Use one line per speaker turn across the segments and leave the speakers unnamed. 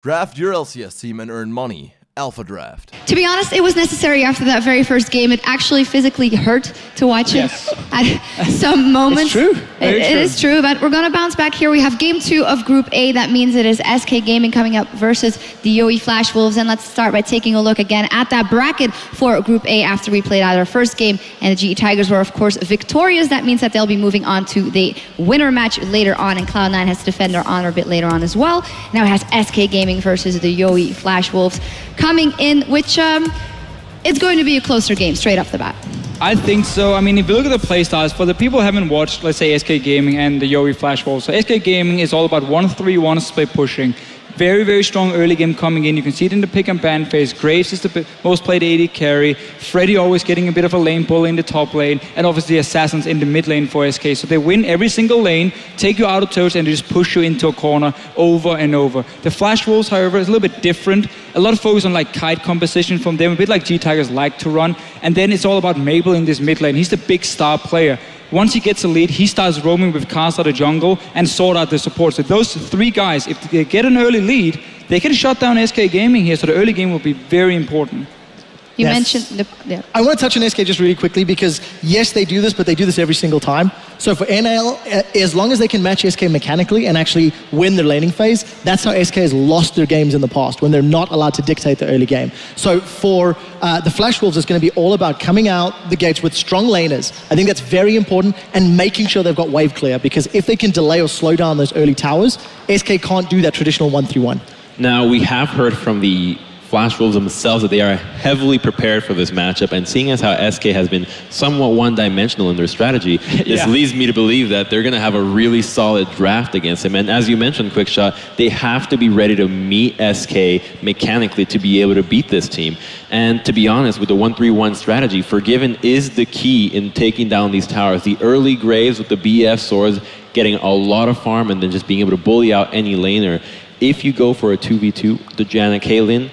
Draft your LCS team and earn money. Alpha Draft.
To be honest, it was necessary after that very first game. It actually physically hurt to watch it at some moments.
It's true.
It is true, but we're going to bounce back here. We have game 2 of Group A. That means it is SK Gaming coming up versus the YoE Flash Wolves. And let's start by taking a look again at that bracket for Group A after we played out our first game. And the GE Tigers were, of course, victorious. That means that they'll be moving on to the winner match later on. And Cloud9 has to defend their honor a bit later on as well. Now it has SK Gaming versus the YoE Flash Wolves coming in, which it's going to be a closer game straight off the bat.
I think so. I mean, if you look at the playstyles, for the people who haven't watched, let's say, SK Gaming and the YoE Flash Wolves, so SK Gaming is all about 1-3-1 split pushing. Very, very strong early game coming in. You can see it in the pick and ban phase. Graves is the most played AD carry. Freddy always getting a bit of a lane pull in the top lane. And obviously Assassins in the mid lane for SK. So they win every single lane, take you out of turrets, and they just push you into a corner over and over. The Flash Wolves, however, is a little bit different. A lot of focus on like kite composition from them, a bit like GE Tigers like to run. And then it's all about Mabel in this mid lane. He's the big star player. Once he gets a lead, he starts roaming with Cast out of jungle and sort out the support. So those 3 guys, if they get an early lead, they can shut down SK Gaming here. So the early game will be very important.
You mentioned the... Yeah.
I want to touch on SK just really quickly because, yes, they do this, but they do this every single time. So for NL, as long as they can match SK mechanically and actually win their laning phase, that's how SK has lost their games in the past, when they're not allowed to dictate the early game. So for the Flash Wolves, it's going to be all about coming out the gates with strong laners. I think that's very important, and making sure they've got wave clear, because if they can delay or slow down those early towers, SK can't do that traditional 1-3-1.
Now, we have heard from the Flash Wolves themselves that they are heavily prepared for this matchup, and seeing as how SK has been somewhat one-dimensional in their strategy, this leads me to believe that they're going to have a really solid draft against him. And as you mentioned, Quickshot, they have to be ready to meet SK mechanically to be able to beat this team. And to be honest, with the 1-3-1 strategy, Forgiven is the key in taking down these towers. The early Graves with the BF swords, getting a lot of farm, and then just being able to bully out any laner. If you go for a 2v2, the Janet Kaylin,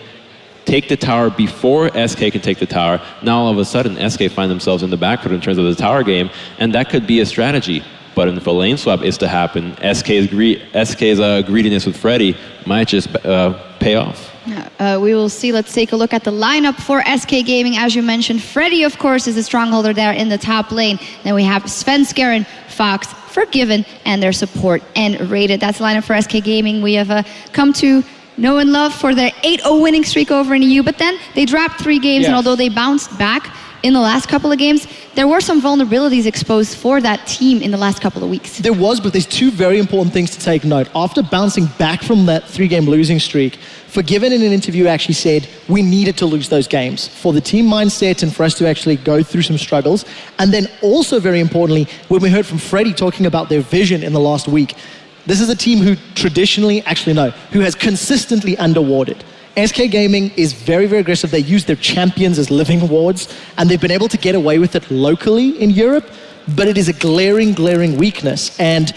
take the tower before SK can take the tower. Now all of a sudden SK find themselves in the back foot in terms of the tower game, and that could be a strategy. But if a lane swap is to happen, SK's greediness with Freddy might just pay off.
We will see. Let's take a look at the lineup for SK Gaming. As you mentioned, Freddy, of course, is a strongholder there in the top lane. Then we have Svenskeren, Fox, Forgiven, and their support and Rated. That's the lineup for SK Gaming. We have come to know and love for their 8-0 winning streak over in EU, but then they dropped 3 games, and although they bounced back in the last couple of games, there were some vulnerabilities exposed for that team in the last couple of weeks.
There was, but there's 2 very important things to take note. After bouncing back from that 3-game losing streak, Forgiven in an interview actually said we needed to lose those games for the team mindset and for us to actually go through some struggles. And then also very importantly, when we heard from Freddy talking about their vision in the last week, this is a team who traditionally, who has consistently underwarded. SK Gaming is very, very aggressive. They use their champions as living wards, and they've been able to get away with it locally in Europe, but it is a glaring, glaring weakness. And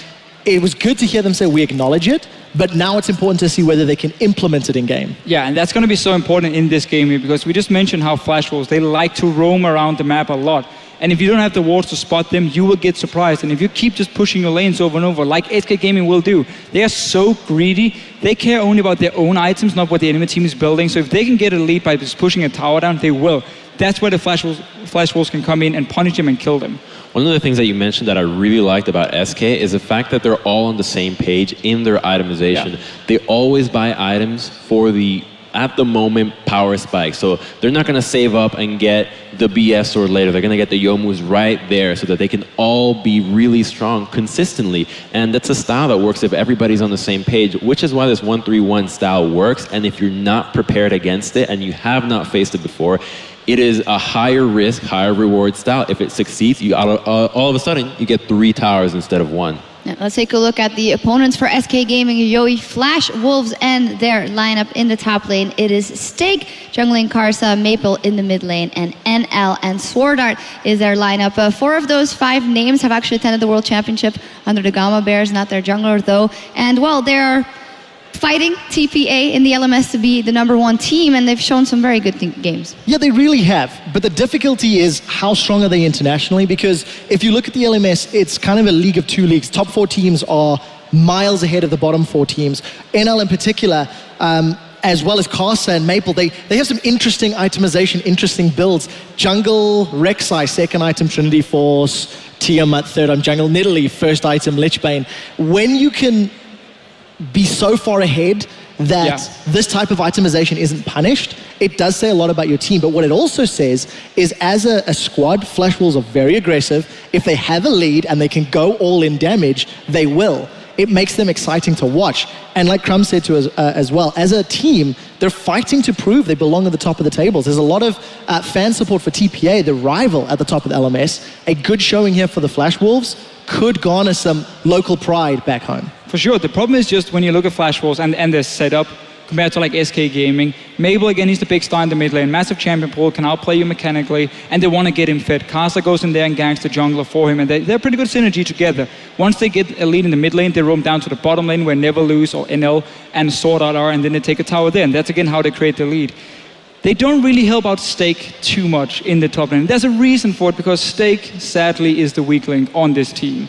it was good to hear them say we acknowledge it, but now it's important to see whether they can implement it in game.
Yeah, and that's going to be so important in this game here, because we just mentioned how Flash Wolves, they like to roam around the map a lot. And if you don't have the wards to spot them, you will get surprised. And if you keep just pushing your lanes over and over, like SK Gaming will do, they are so greedy. They care only about their own items, not what the enemy team is building. So if they can get a lead by just pushing a tower down, they will. That's where the Flash Wolves can come in and punish them and kill them.
One of the things that you mentioned that I really liked about SK is the fact that they're all on the same page in their itemization. They always buy items for the at the moment power spike. So they're not going to save up and get the BS sword later. They're going to get the Youmu's right there so that they can all be really strong consistently. And that's a style that works if everybody's on the same page, which is why this 1-3-1 style works. And if you're not prepared against it and you have not faced it before, it is a higher risk, higher reward style. If it succeeds, you all of a sudden you get 3 towers instead of 1.
Now, let's take a look at the opponents for SK Gaming, YoE Flash Wolves, and their lineup in the top lane. It is Stake, jungling Karsa, Maple in the mid lane, and NL and Sword Art is their lineup. 4 of those 5 names have actually attended the World Championship under the Gamma Bears, not their jungler though. And well, they're fighting TPA in the LMS to be the #1 team, and they've shown some very good games.
Yeah, they really have. But the difficulty is how strong are they internationally? Because if you look at the LMS, it's kind of a league of 2 leagues. Top 4 teams are miles ahead of the bottom 4 teams. NL in particular, as well as Casa and Maple, they have some interesting itemization, interesting builds. Jungle, Rek'Sai, second item, Trinity Force, Tiamat, third item, Jungle, Nidalee, first item, Lichbane. When you can be so far ahead that this type of itemization isn't punished, it does say a lot about your team. But what it also says is, as a squad, Flash Wolves are very aggressive. If they have a lead and they can go all in damage, they will. It makes them exciting to watch. And like Crumb said to us as well, as a team, they're fighting to prove they belong at the top of the tables. There's a lot of fan support for TPA, the rival at the top of the LMS. A good showing here for the Flash Wolves could garner some local pride back home.
For sure. The problem is just when you look at Flash Wolves and their setup compared to like SK Gaming, Mabel, again, he's the big star in the mid lane, massive champion pool, can outplay you mechanically, and they want to get him fit. Casa goes in there and ganks the jungler for him, and they're pretty good synergy together. Once they get a lead in the mid lane, they roam down to the bottom lane where Never Lose or NL and Sword Art are, and then they take a tower there, and that's again how they create the lead. They don't really help out Stake too much in the top lane. There's a reason for it, because Stake, sadly, is the weak link on this team.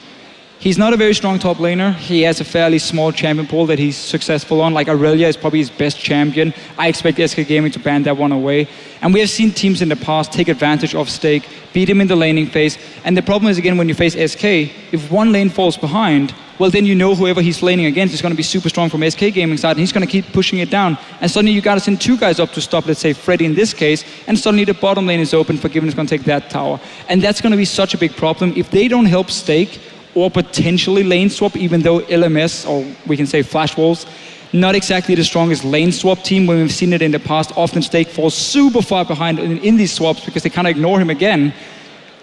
He's not a very strong top laner. He has a fairly small champion pool that he's successful on. Like Aurelia is probably his best champion. I expect SK Gaming to ban that one away. And we have seen teams in the past take advantage of Stake, beat him in the laning phase. And the problem is, again, when you face SK, if one lane falls behind, well, then you know whoever he's laning against is going to be super strong from SK Gaming side, and he's going to keep pushing it down. And suddenly you got to send 2 guys up to stop, let's say, Freddy in this case, and suddenly the bottom lane is open. Forgiven is going to take that tower. And that's going to be such a big problem. If they don't help Stake, or potentially lane swap, even though LMS, or we can say Flash Wolves, not exactly the strongest lane swap team. When we've seen it in the past, often Stake falls super far behind in these swaps because they kind of ignore him again.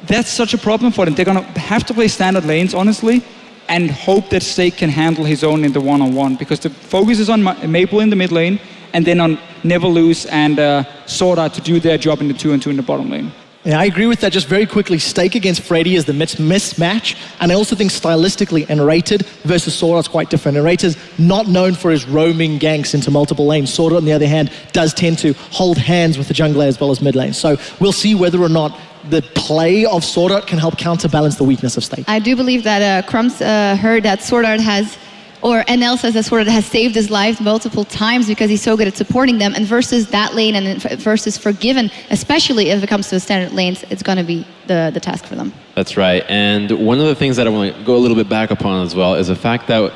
That's such a problem for them. They're going to have to play standard lanes, honestly, and hope that Stake can handle his own in the one-on-one, because the focus is on Maple in the mid lane, and then on Never Lose and Sword Art to do their job in the 2-on-2 in the bottom lane.
Yeah, I agree with that. Just very quickly, Stake against Freddy is the mismatch. And I also think stylistically, Enrated versus Sword Art's quite different. Enrated's not known for his roaming ganks into multiple lanes. Sword Art, on the other hand, does tend to hold hands with the jungler as well as mid lane. So we'll see whether or not the play of Sword Art can help counterbalance the weakness of Stake.
I do believe that Crumbs heard that Sword Art has, or NL says that Sword Art has saved his life multiple times because he's so good at supporting them, and versus that lane and versus Forgiven, especially if it comes to the standard lanes, it's going to be the task for them.
That's right. And one of the things that I want to go a little bit back upon as well is the fact that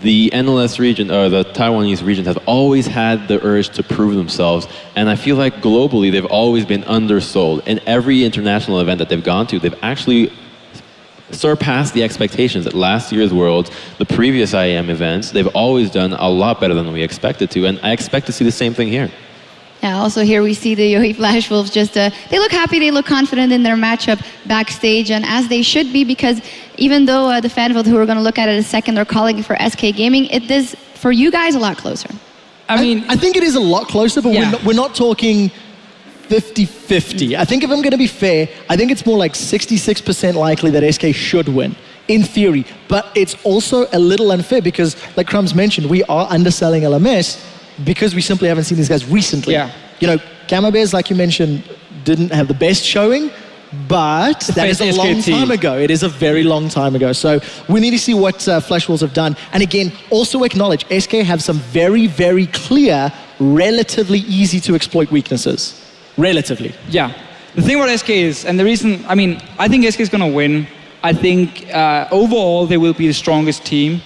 the NLS region, or the Taiwanese region, has always had the urge to prove themselves. And I feel like globally, they've always been undersold. In every international event that they've gone to, they've actually surpassed the expectations at last year's Worlds, the previous IEM events. They've always done a lot better than we expected to, and I expect to see the same thing here.
Yeah, also here we see the Yohi Flash Wolves just, they look happy, they look confident in their matchup backstage, and as they should be, because even though the fan vote, who we're going to look at in a second, they're calling for SK Gaming, it is, for you guys, a lot closer.
I think it is a lot closer, but we're not talking 50-50. I think if I'm going to be fair, I think it's more like 66% likely that SK should win, in theory. But it's also a little unfair because, like Crumbs mentioned, we are underselling LMS because we simply haven't seen these guys recently.
Yeah.
You know, Gamma Bears, like you mentioned, didn't have the best showing, but that is a long time ago. It is a very long time ago. So we need to see what Flash Wolves have done. And again, also acknowledge SK have some very, very clear, relatively easy to exploit weaknesses. Relatively.
Yeah. The thing about SK is, and the reason, I think SK is going to win. I think overall they will be the strongest team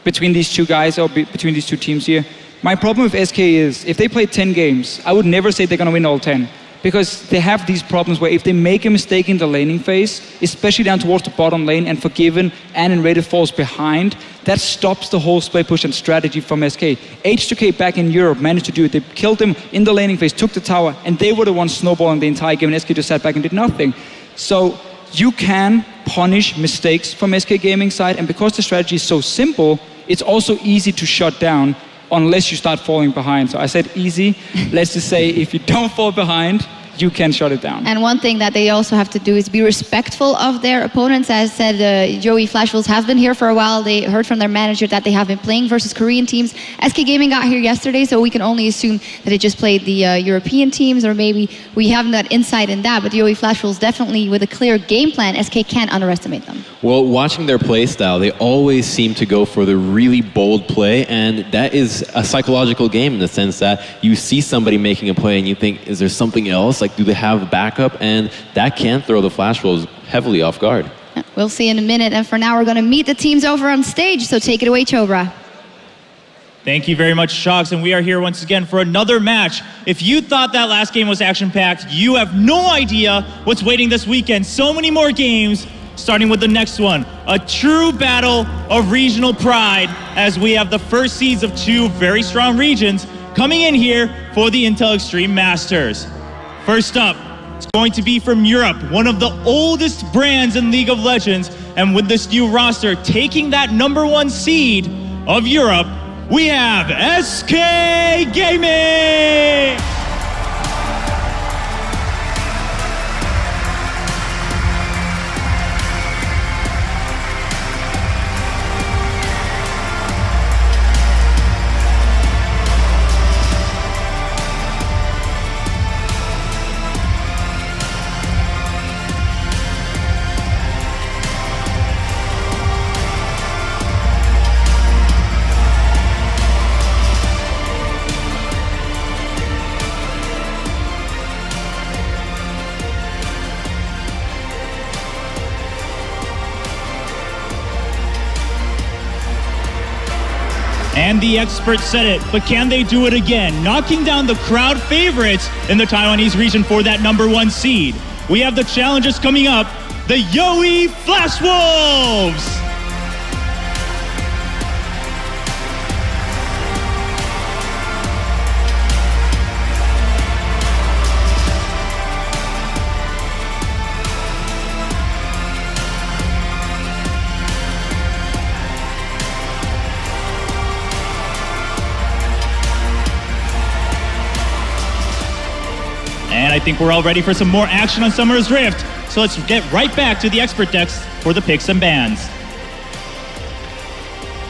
between these two guys, or between these two teams here. My problem with SK is, if they play 10 games, I would never say they're going to win all 10. Because they have these problems where if they make a mistake in the laning phase, especially down towards the bottom lane, and Forgiven and Enrated falls behind, that stops the whole split push and strategy from SK. H2K back in Europe managed to do it. They killed them in the laning phase, took the tower, and they were the ones snowballing the entire game, and SK just sat back and did nothing. So you can punish mistakes from SK Gaming side, and because the strategy is so simple, it's also easy to shut down unless you start falling behind. So I said easy. Let's just say if you don't fall behind, you can shut it down.
And one thing that they also have to do is be respectful of their opponents. As said, Joey Flash Wolves have been here for a while. They heard from their manager that they have been playing versus Korean teams. SK Gaming got here yesterday, so we can only assume that they just played the European teams, or maybe we haven't that insight in that. But Joey Flash Wolves definitely, with a clear game plan, SK can't underestimate them.
Well, watching their play style, they always seem to go for the really bold play, and that is a psychological game in the sense that you see somebody making a play and you think, is there something else? Like, do they have a backup? And that can throw the Flash Wolves heavily off guard.
We'll see in a minute. And for now, we're going to meet the teams over on stage. So take it away, Chobra.
Thank you very much, Shocks, and we are here once again for another match. If you thought that last game was action-packed, you have no idea what's waiting this weekend. So many more games, starting with the next one. A true battle of regional pride, as we have the first seeds of two very strong regions coming in here for the Intel Extreme Masters. First up, it's going to be from Europe, one of the oldest brands in League of Legends, and with this new roster taking that #1 seed of Europe, we have SK Gaming! And the experts said it, but can they do it again? Knocking down the crowd favorites in the Taiwanese region for that #1 seed. We have the challengers coming up, the Yowie Flash Wolves! And I think we're all ready for some more action on Summer's Rift. So let's get right back to the expert decks for the picks and bans.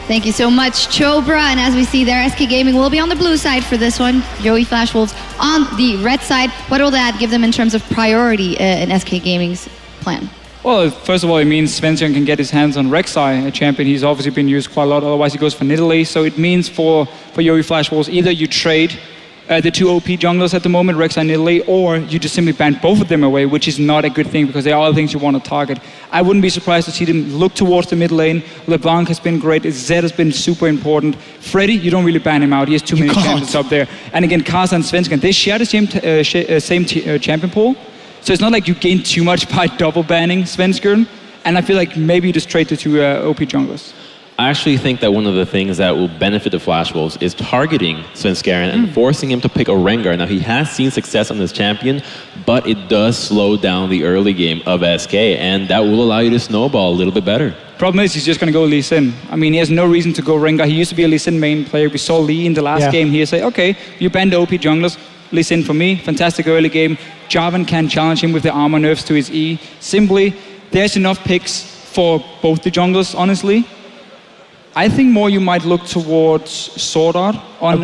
Thank you so much, Chobra. And as we see there, SK Gaming will be on the blue side for this one. Joey Flash Wolves on the red side. What will that give them in terms of priority in SK Gaming's plan?
Well, first of all, it means Svensson can get his hands on Rek'Sai, a champion he's obviously been used quite a lot. Otherwise, he goes for Nidalee. So it means for Joey Flash Wolves, either you trade the two OP junglers at the moment, Rek'Sai and Nidalee, or you just simply ban both of them away, which is not a good thing because there are other things you want to target. I wouldn't be surprised to see them look towards the mid lane. LeBlanc has been great. Zed has been super important. Freddy, you don't really ban him out. He has too many champions up there. And again, Kasa and Svensson, they share the same champion pool. So it's not like you gain too much by double banning Svensson. And I feel like maybe you just trade the two OP junglers.
I actually think that one of the things that will benefit the Flash Wolves is targeting Svenskeren and forcing him to pick a Rengar. Now, he has seen success on this champion, but it does slow down the early game of SK, and that will allow you to snowball a little bit better.
Problem is, he's just going to go Lee Sin. I mean, he has no reason to go Rengar. He used to be a Lee Sin main player. We saw Lee in the last game here say, okay, you ban the OP junglers, Lee Sin for me. Fantastic early game. Jarvan can challenge him with the armor nerfs to his E. Simply, there's enough picks for both the junglers, honestly. I think more you might look towards Sword Art on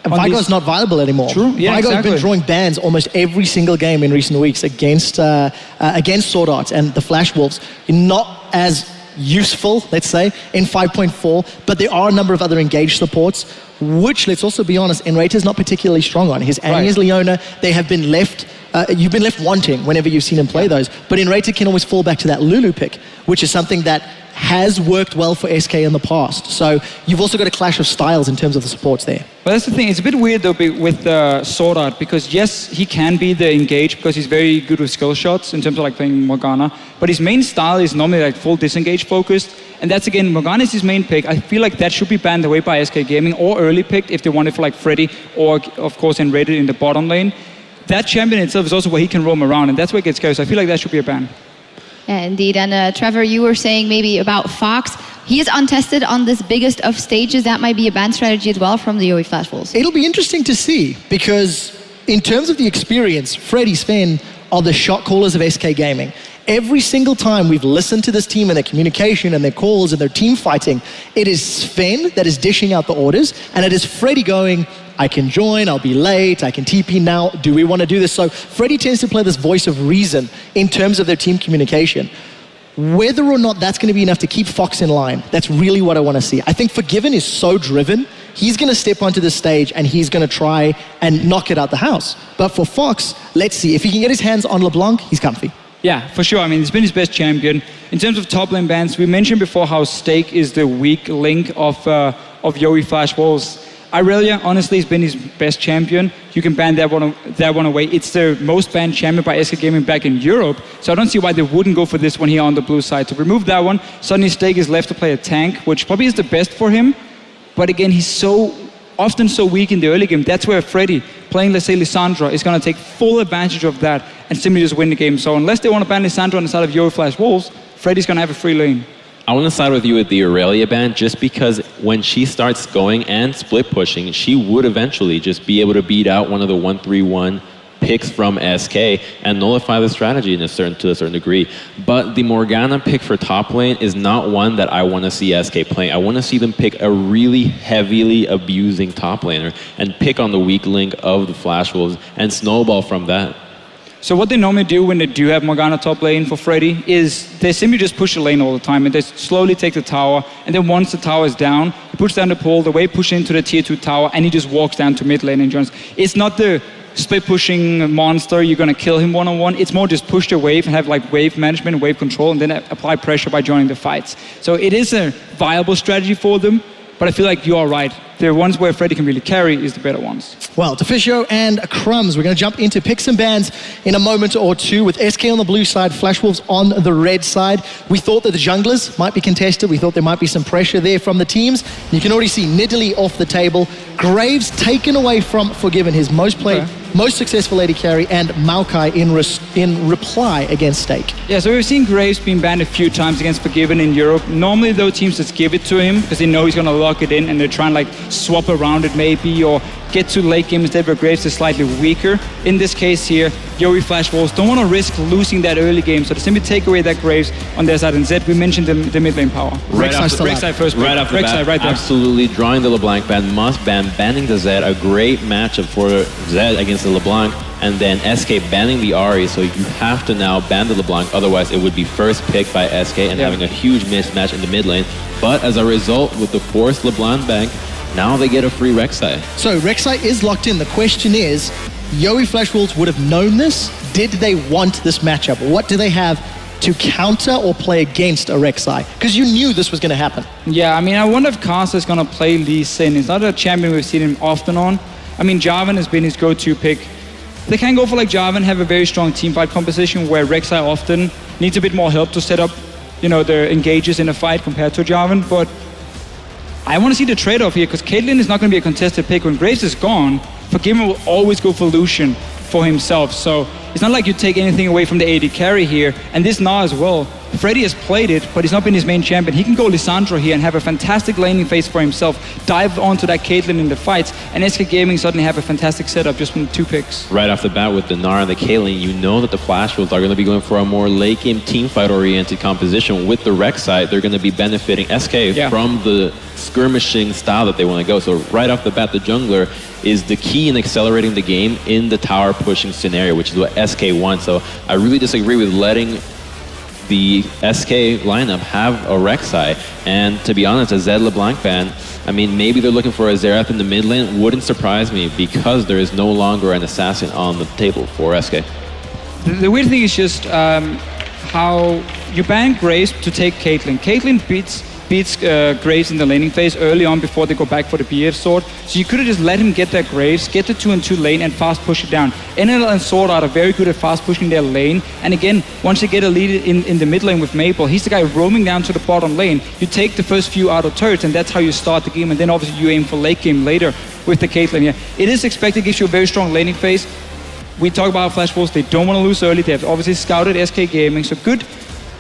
Vigo's not viable anymore.
True, yeah,
Vigo's
exactly.
been drawing bans almost every single game in recent weeks against Sword Art and the Flash Wolves. Not as useful, let's say, in 5.4, but there are a number of other engaged supports, which, let's also be honest, Enrater's not particularly strong on. His Annie, his Leona, they have been left, you've been left wanting whenever you've seen him play those. But Enrater can always fall back to that Lulu pick, which is something that has worked well for SK in the past. So you've also got a clash of styles in terms of the supports there.
But that's the thing, it's a bit weird though with Sword Art, because yes, he can be the engage because he's very good with skill shots in terms of like playing Morgana, but his main style is normally like full disengage focused, and that's again, Morgana is his main pick. I feel like that should be banned away by SK Gaming or early picked if they want it for like Freddy or of course Enrated in the bottom lane. That champion itself is also where he can roam around, and that's where it gets scary, so I feel like that should be a ban.
Yeah, indeed. And Trevor, you were saying maybe about Fox. He is untested on this biggest of stages. That might be a ban strategy as well from the Yowie Flash Wolves.
It'll be interesting to see because in terms of the experience, Freddy, Sven are the shot callers of SK Gaming. Every single time we've listened to this team and their communication and their calls and their team fighting, it is Sven that is dishing out the orders, and it is Freddy going, I can join, I'll be late, I can TP now, do we want to do this? So Freddy tends to play this voice of reason in terms of their team communication. Whether or not that's going to be enough to keep Fox in line, that's really what I want to see. I think Forgiven is so driven, he's going to step onto the stage and he's going to try and knock it out the house. But for Fox, let's see. If he can get his hands on LeBlanc, he's comfy.
Yeah, for sure. I mean, he's been his best champion. In terms of top lane bans, we mentioned before how Stake is the weak link of Yowie Flash Wolves. Irelia, honestly, has been his best champion. You can ban that one away. It's the most banned champion by SK Gaming back in Europe, so I don't see why they wouldn't go for this one here on the blue side. To remove that one, suddenly Stake is left to play a tank, which probably is the best for him. But again, he's so often so weak in the early game. That's where Freddy, playing, let's say, Lissandra, is going to take full advantage of that and simply just win the game. So unless they want to ban Lissandra on the side of Yowie Flash Wolves, Freddy's going to have a free lane.
I want to side with you with the Aurelia ban just because when she starts going and split pushing, she would eventually just be able to beat out one of the 1-3-1 picks from SK and nullify the strategy to a certain degree. But the Morgana pick for top lane is not one that I want to see SK playing. I want to see them pick a really heavily abusing top laner and pick on the weak link of the Flash Wolves and snowball from that.
So what they normally do when they do have Morgana top lane for Freddy is they simply just push the lane all the time and they slowly take the tower, and then once the tower is down, he puts down the pole, the wave push into the tier 2 tower, and he just walks down to mid lane and joins. It's not the split pushing monster, you're gonna kill him one-on-one. It's more just push the wave and have like wave management, wave control, and then apply pressure by joining the fights. So it is a viable strategy for them, but I feel like you are right. The ones where Freddy can really carry is the better ones.
Well, Deficio and Crumbs, we're going to jump into picks and bans in a moment or two with SK on the blue side, Flash Wolves on the red side. We thought that the junglers might be contested. We thought there might be some pressure there from the teams. You can already see Nidalee off the table. Graves taken away from Forgiven, his most played, most successful AD carry, and Maokai in reply against Stake.
Yeah, so we've seen Graves being banned a few times against Forgiven in Europe. Normally, those teams just give it to him because they know he's going to lock it in and they're trying to like swap around it maybe or get to late game instead where Graves is slightly weaker. In this case here, Yowie Flash Wolves don't want to risk losing that early game, so they simply take away that Graves on their side. And Zed, we mentioned the mid lane power.
Rek'Sai
first.
Right off the bat,
right there.
absolutely drawing the LeBlanc ban, must ban, banning the Zed, a great matchup for Zed against the LeBlanc, and then SK banning the Ahri, so you have to now ban the LeBlanc, otherwise it would be first picked by SK and having a huge mismatch in the mid lane. But as a result, with the forced LeBlanc ban, now they get a free Rek'Sai.
So Rek'Sai is locked in. The question is, Yowie Flash Wolves would have known this. Did they want this matchup? What do they have to counter or play against a Rek'Sai? Because you knew this was going to happen.
Yeah, I mean, I wonder if Kasa is going to play Lee Sin. He's not a champion we've seen him often on. I mean, Jarvan has been his go-to pick. They can go for like Jarvan, have a very strong teamfight composition where Rek'Sai often needs a bit more help to set up, you know, the engages in a fight compared to Jarvan. But I want to see the trade-off here because Caitlyn is not going to be a contested pick. When Graves is gone, Forgiven will always go for Lucian for himself. So it's not like you take anything away from the AD carry here. And this Gnar as well. Freddy has played it, but he's not been his main champion. He can go Lissandra here and have a fantastic laning phase for himself, dive onto that Caitlyn in the fights, and SK Gaming suddenly have a fantastic setup just from 2 picks.
Right off the bat with the Gnar and the Caitlyn, you know that the Flash Wolves are going to be going for a more late game teamfight oriented composition. With the Rek'Sai, they're going to be benefiting SK from the skirmishing style that they want to go. So right off the bat, the jungler is the key in accelerating the game in the tower pushing scenario, which is what SK wants. So I really disagree with letting the SK lineup have a Rek'Sai, and to be honest, a Zed LeBlanc ban, I mean, maybe they're looking for a Xerath in the mid lane, wouldn't surprise me because there is no longer an assassin on the table for SK.
The weird thing is just how you ban Graves to take Caitlyn. Caitlyn beats Graves in the laning phase early on before they go back for the BF sword. So you could have just let him get that Graves, get the 2-on-2 lane and fast push it down. NL and Sword Art are very good at fast pushing their lane. And again, once they get a lead in the mid lane with Maple, he's the guy roaming down to the bottom lane. You take the first few auto turrets and that's how you start the game. And then obviously you aim for late game later with the Caitlyn here. It is expected, gives you a very strong laning phase. We talk about Flash Wolves, they don't want to lose early. They have obviously scouted SK Gaming, so good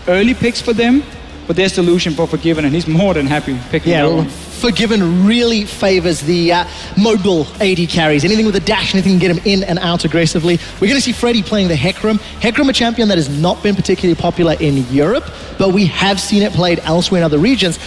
early picks for them. But there's the Lucian for Forgiven, and he's more than happy picking that one.
Forgiven really favors the mobile AD carries. Anything with a dash, anything can get him in and out aggressively. We're going to see Freddy playing the Hecarim. Hecarim, a champion that has not been particularly popular in Europe, but we have seen it played elsewhere in other regions.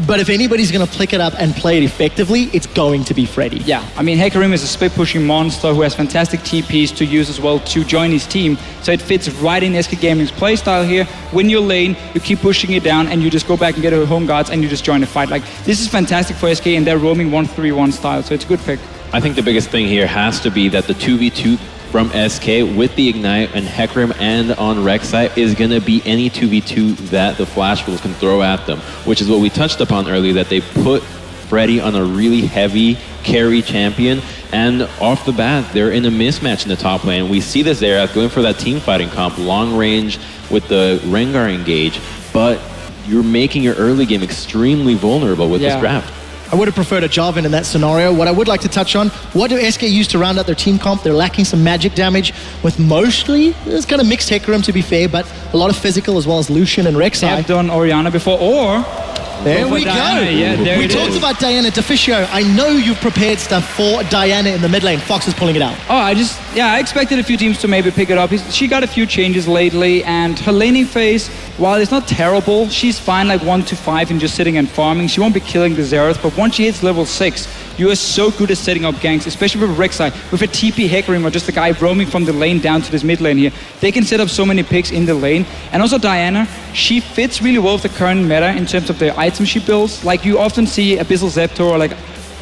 But if anybody's going to pick it up and play it effectively, it's going to be Freddy.
Yeah, I mean, Hecarim is a split-pushing monster who has fantastic TPs to use as well to join his team. So it fits right in SK Gaming's playstyle here. Win your lane, you keep pushing it down, and you just go back and get your home guards, and you just join the fight. Like, this is fantastic for SK, and they're roaming 1-3-1 style, so it's a good pick.
I think the biggest thing here has to be that the 2v2 from SK with the Ignite and Hecarim and on Rek'Sai is going to be any 2v2 that the Flash Wolves can throw at them, which is what we touched upon earlier, that they put Freddy on a really heavy carry champion, and off the bat, they're in a mismatch in the top lane. We see this there, going for that team fighting comp, long range with the Rengar engage, but you're making your early game extremely vulnerable with this draft.
I would have preferred a Jarvan in that scenario. What I would like to touch on, what do SK use to round out their team comp? They're lacking some magic damage with mostly, it's kind of mixed Hecarim to be fair, but a lot of physical as well as Lucian and Rek'Sai.
I've done Orianna before, or...
There we
Diana.
go.
Yeah, there
we talked about Diana. Deficio, I know you've prepared stuff for Diana in the mid lane. Fox is pulling it out.
Oh, I expected a few teams to maybe pick it up. She got a few changes lately, and her laning phase, while it's not terrible, she's fine like 1 to 5 and just sitting and farming. She won't be killing the Xerath, but once she hits level 6, you are so good at setting up ganks, especially with Rek'Sai, with a TP Hecarim or just a guy roaming from the lane down to this mid lane here. They can set up so many picks in the lane. And also Diana, she fits really well with the current meta in terms of the items she builds. Like you often see Abyssal Zeptor or like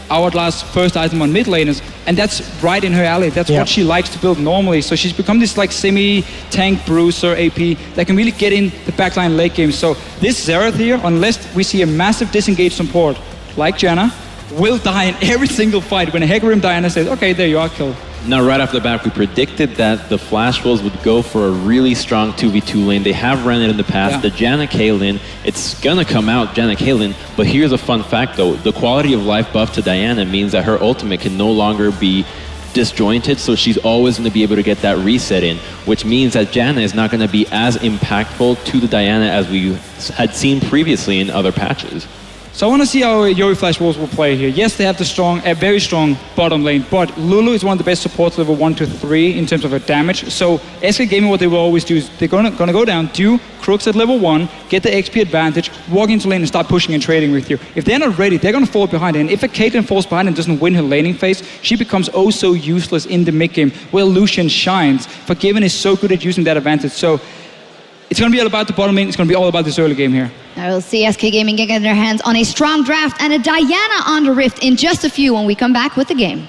Hourglass first item on mid laners, and that's right in her alley. That's what she likes to build normally. So she's become this like semi-tank bruiser AP that can really get in the backline late game. So this Xerath here, unless we see a massive disengaged support like Janna, will die in every single fight when a Hecarim Diana says, okay, there you are, kill.
Now, right off the bat, we predicted that the Flash Wolves would go for a really strong 2v2 lane. They have run it in the past. The Janna Kaylin, it's gonna come out, Janna Kaylin, but here's a fun fact though. The quality of life buff to Diana means that her ultimate can no longer be disjointed, so she's always going to be able to get that reset in, which means that Janna is not going to be as impactful to the Diana as we had seen previously in other patches.
So I want to see how Yori Flash Wolves will play here. Yes, they have the very strong bottom lane, but Lulu is one of the best supports level 1 to 3 in terms of her damage. So SK Gaming, what they will always do is they're gonna go down, do Crooks at level 1, get the XP advantage, walk into lane and start pushing and trading with you. If they're not ready, they're gonna fall behind. And if a Caitlyn falls behind and doesn't win her laning phase, she becomes oh so useless in the mid game where Lucian shines. Forgiven is so good at using that advantage. So it's going to be all about the bottom lane. It's going to be all about this early game here.
Now we'll see SK Gaming getting their hands on a strong draft and a Diana on the Rift in just a few when we come back with the game.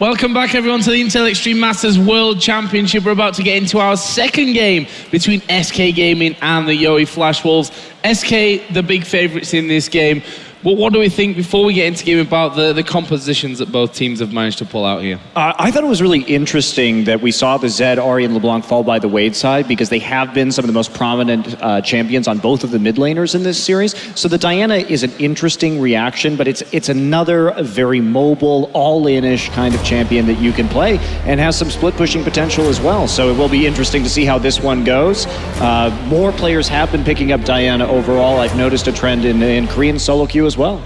Welcome back, everyone, to the Intel Extreme Masters World Championship. We're about to get into our second game between SK Gaming and the Yori Flash Wolves. SK, the big favourites in this game. Well, what do we think, before we get into game, about the compositions that both teams have managed to pull out here?
I thought it was really interesting that we saw the Zed, Ahri, and LeBlanc fall by the Wade side, because they have been some of the most prominent champions on both of the mid laners in this series. So the Diana is an interesting reaction, but it's another very mobile, all-in-ish kind of champion that you can play, and has some split pushing potential as well. So it will be interesting to see how this one goes. More players have been picking up Diana overall. I've noticed a trend in Korean solo queue as well.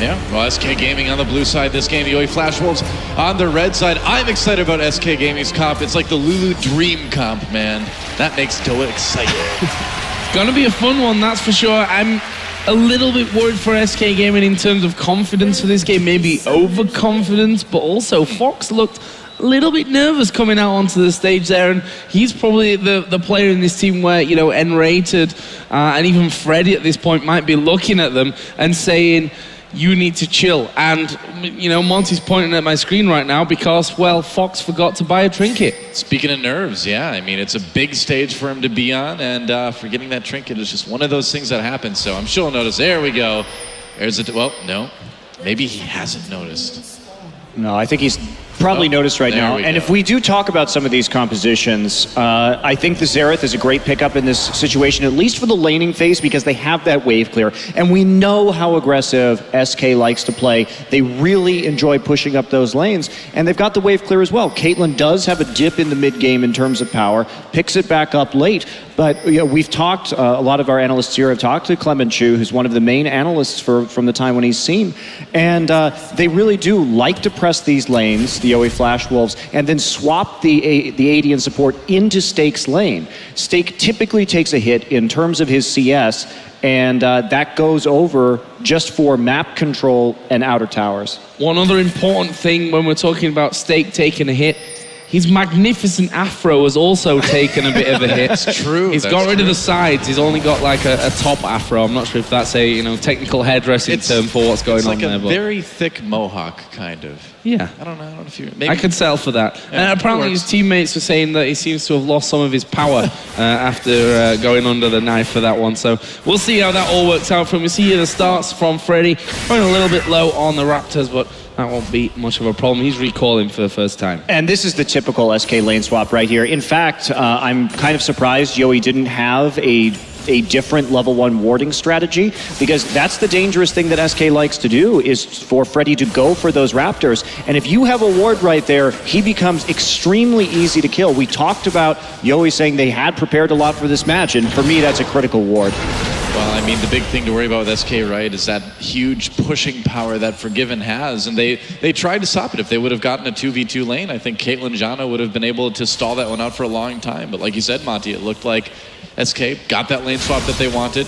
Yeah, well, SK Gaming on the blue side this game, the Oi Flash Wolves on the red side. I'm excited about SK Gaming's comp. It's like the Lulu Dream comp, man. That makes Doa excited.
It's gonna be a fun one, that's for sure. I'm a little bit worried for SK Gaming in terms of confidence for this game, maybe overconfidence, but also Fox looked a little bit nervous coming out onto the stage there, and he's probably the player in this team where, N-rated and even Freddy at this point might be looking at them and saying, you need to chill. And, Monty's pointing at my screen right now because, well, Fox forgot to buy a trinket.
Speaking of nerves, yeah, I mean, it's a big stage for him to be on, and forgetting that trinket is just one of those things that happens, so I'm sure he'll notice. There we go. There's it. Well, no. Maybe he hasn't noticed.
No, I think he's probably noticed right now. And if we do talk about some of these compositions, I think the Xerath is a great pickup in this situation, at least for the laning phase, because they have that wave clear. And we know how aggressive SK likes to play. They really enjoy pushing up those lanes. And they've got the wave clear as well. Caitlyn does have a dip in the mid game in terms of power, picks it back up late. But we've talked, a lot of our analysts here have talked to Clement Chu, who's one of the main analysts from the time when he's seen. And they really do like to press these lanes, the OE Flash Wolves, and then swap the AD and support into Stake's lane. Stake typically takes a hit in terms of his CS, and that goes over just for map control and outer towers.
One other important thing when we're talking about Stake taking a hit, his magnificent afro has also taken a bit of a hit.
That's true.
He's got rid of the sides. He's only got like a top afro. I'm not sure if that's a technical hairdressing term for what's going on there.
It's like a very thick mohawk, kind of.
Yeah.
I don't know if you... Maybe.
I could sell for that.
Yeah,
apparently his teammates were saying that he seems to have lost some of his power after going under the knife for that one. So we'll see how that all works out for him. We see here the starts from Freddy. Running a little bit low on the Raptors, but that won't be much of a problem. He's recalling for the first time.
And this is the typical SK lane swap right here. In fact, I'm kind of surprised Yoey didn't have a different level 1 warding strategy, because that's the dangerous thing that SK likes to do, is for Freddy to go for those Raptors. And if you have a ward right there, he becomes extremely easy to kill. We talked about Yoey saying they had prepared a lot for this match, and for me, that's a critical ward.
Well, I mean, the big thing to worry about with SK, right, is that huge pushing power that Forgiven has, and they tried to stop it. If they would have gotten a 2v2 lane, I think Caitlyn Jana would have been able to stall that one out for a long time. But like you said, Monty, it looked like SK got that lane swap that they wanted.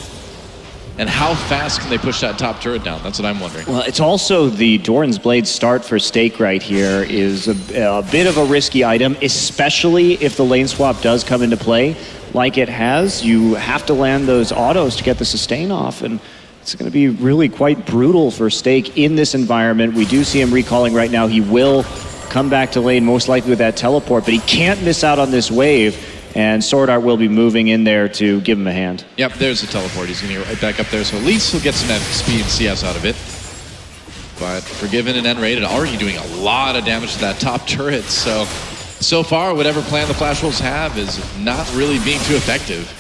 And how fast can they push that top turret down? That's what I'm wondering.
Well, it's also the Doran's Blade start for Stake right here is a bit of a risky item, especially if the lane swap does come into play. Like it has, you have to land those autos to get the sustain off, and it's going to be really quite brutal for Stake in this environment. We do see him recalling right now. He will come back to lane most likely with that teleport, but he can't miss out on this wave, and Sword Art will be moving in there to give him a hand.
Yep, there's the teleport. He's going to get right back up there, so at least he'll get some speed and CS out of it. But Forgiven and N-rated already doing a lot of damage to that top turret, so far, whatever plan the Flash Wolves have is not really being too effective.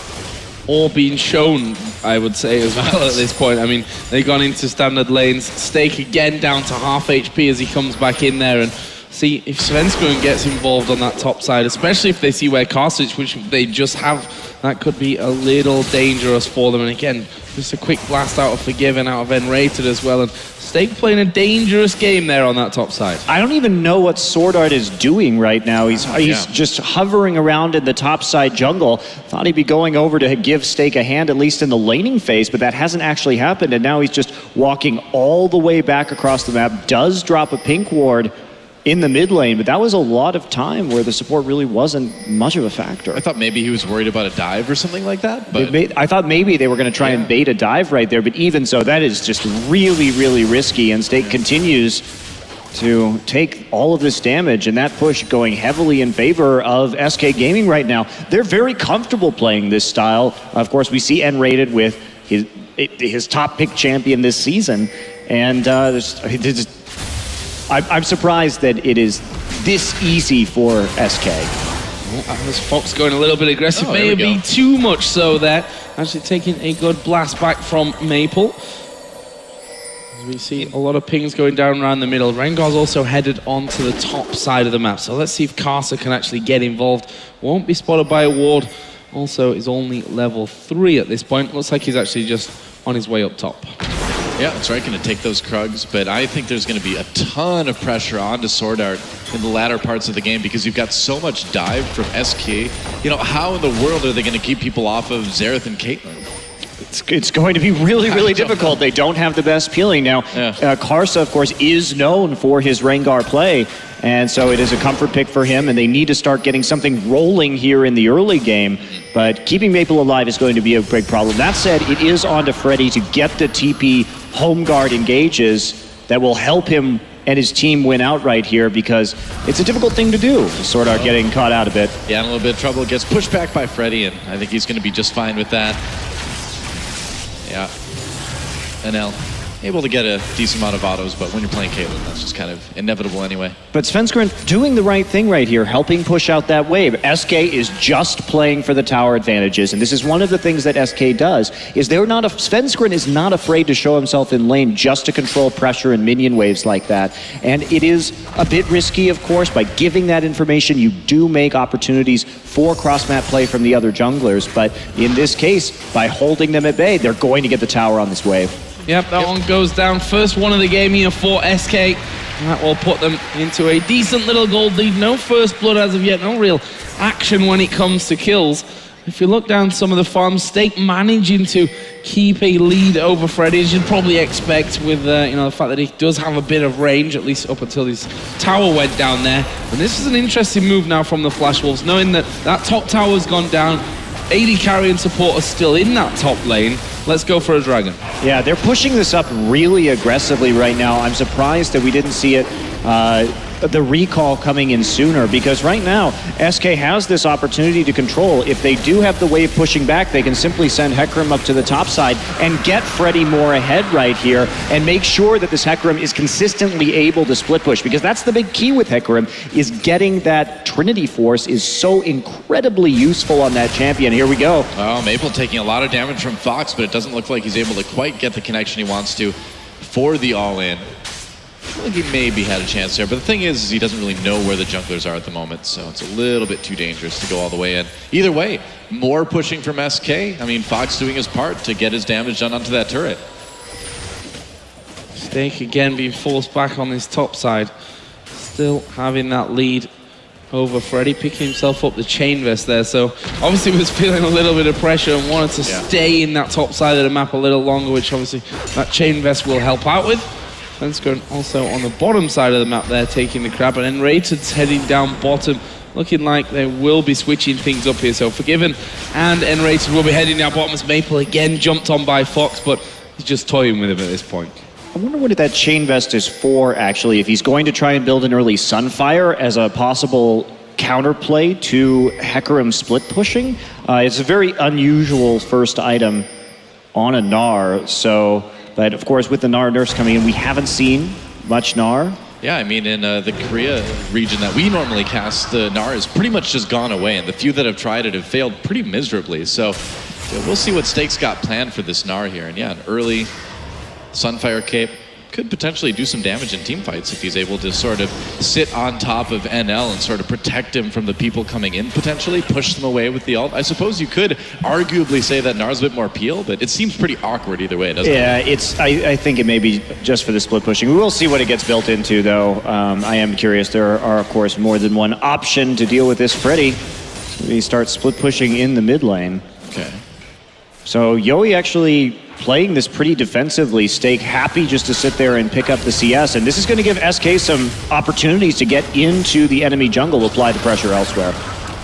Or being shown, I would say, as well at this point. I mean, they've gone into standard lanes. Stake again down to half HP as he comes back in there. And see, if Svenskeren gets involved on that top side, especially if they see where Carstitch, which they just have, that could be a little dangerous for them. And again, just a quick blast out of Forgiven, out of N-rated as well. And Stake playing a dangerous game there on that top side.
I don't even know what Sword Art is doing right now. He's just hovering around in the top side jungle. Thought he'd be going over to give Stake a hand, at least in the laning phase, but that hasn't actually happened. And now he's just walking all the way back across the map. Does drop a pink ward in the mid lane, but that was a lot of time where the support really wasn't much of a factor.
I thought maybe he was worried about a dive or something like that. But
I thought maybe they were going to try and bait a dive right there, but even so, that is just really, really risky, and Stake continues to take all of this damage, and that push going heavily in favor of SK Gaming right now. They're very comfortable playing this style. Of course, we see N-rated with his top pick champion this season. And I'm surprised that it is this easy for SK.
As Fox going a little bit aggressive, maybe too much so there. Actually taking a good blast back from Maple. As we see a lot of pings going down around the middle. Rengar's also headed onto the top side of the map. So let's see if Karsa can actually get involved. Won't be spotted by a ward. Also is only level 3 at this point. Looks like he's actually just on his way up top.
Yeah, that's right, going to take those Krugs, but I think there's going to be a ton of pressure onto Sword Art in the latter parts of the game because you've got so much dive from SK. You know, how in the world are they going to keep people off of Xerath and Caitlyn?
It's going to be really, really difficult. They don't have the best peeling. Now, Karsa, of course, is known for his Rengar play, and so it is a comfort pick for him, and they need to start getting something rolling here in the early game, but keeping Maple alive is going to be a big problem. That said, it is on to Freddy to get the TP home guard engages that will help him and his team win outright here because it's a difficult thing to do. Sword Art getting caught out a bit.
Yeah, in a little bit of trouble. Gets pushed back by Freddy, and I think he's going to be just fine with that. Yeah. NL able to get a decent amount of autos, but when you're playing Caitlyn, that's just kind of inevitable anyway.
But Svenskeren doing the right thing right here, helping push out that wave. SK is just playing for the tower advantages, and this is one of the things that SK does, is Svenskeren is not afraid to show himself in lane just to control pressure and minion waves like that. And it is a bit risky, of course. By giving that information, you do make opportunities for cross-map play from the other junglers, but in this case, by holding them at bay, they're going to get the tower on this wave.
Yep, that one goes down. First one of the game here for SK. That will put them into a decent little gold lead. No first blood as of yet. No real action when it comes to kills. If you look down some of the farms, Stake managing to keep a lead over Freddy, as you'd probably expect with the fact that he does have a bit of range, at least up until his tower went down there. And this is an interesting move now from the Flash Wolves, knowing that that top tower's gone down. AD carry and support are still in that top lane. Let's go for a dragon.
Yeah, they're pushing this up really aggressively right now. I'm surprised that we didn't see it, the recall coming in sooner, because right now, SK has this opportunity to control. If they do have the wave pushing back, they can simply send Hecarim up to the top side and get Freddy more ahead right here and make sure that this Hecarim is consistently able to split push, because that's the big key with Hecarim, is getting that Trinity Force is so incredibly useful on that champion. Here we go.
Well, Maple taking a lot of damage from Fox, but it doesn't look like he's able to quite get the connection he wants to for the all-in. I think he maybe had a chance there, but the thing is he doesn't really know where the junglers are at the moment, so it's a little bit too dangerous to go all the way in. Either way, more pushing from SK. I mean, Fox doing his part to get his damage done onto that turret.
Stake again being forced back on this top side. Still having that lead over Freddy, picking himself up the chain vest there, so obviously was feeling a little bit of pressure and wanted to stay in that top side of the map a little longer, which obviously that chain vest will help out with. Svenskeren also on the bottom side of the map there, taking the crab, and then Rated heading down bottom, looking like they will be switching things up here. So Forgiven and Enrated will be heading down bottom as Maple again jumped on by Fox, but he's just toying with him at this point.
I wonder what that chain vest is for, actually, if he's going to try and build an early Sunfire as a possible counterplay to Hecarim split pushing. It's a very unusual first item on a Gnar, so... But of course, with the Gnar nerfs coming in, we haven't seen much Gnar.
Yeah, I mean, in the Korea region that we normally cast, the Gnar has pretty much just gone away, and the few that have tried it have failed pretty miserably. So yeah, we'll see what Stake's got planned for this Gnar here. And yeah, an early Sunfire Cape could potentially do some damage in team fights if he's able to sort of sit on top of NL and sort of protect him from the people coming in, potentially push them away with the ult. I suppose you could arguably say that Gnar's a bit more peel, but it seems pretty awkward either way, doesn't it?
Yeah, I think it may be just for the split pushing. We will see what it gets built into, though. I am curious. There are, of course, more than one option to deal with this Freddy. So he starts split pushing in the mid lane.
Okay.
So Yowie actually playing this pretty defensively. Stake happy just to sit there and pick up the CS, and this is going to give SK some opportunities to get into the enemy jungle, apply the pressure elsewhere.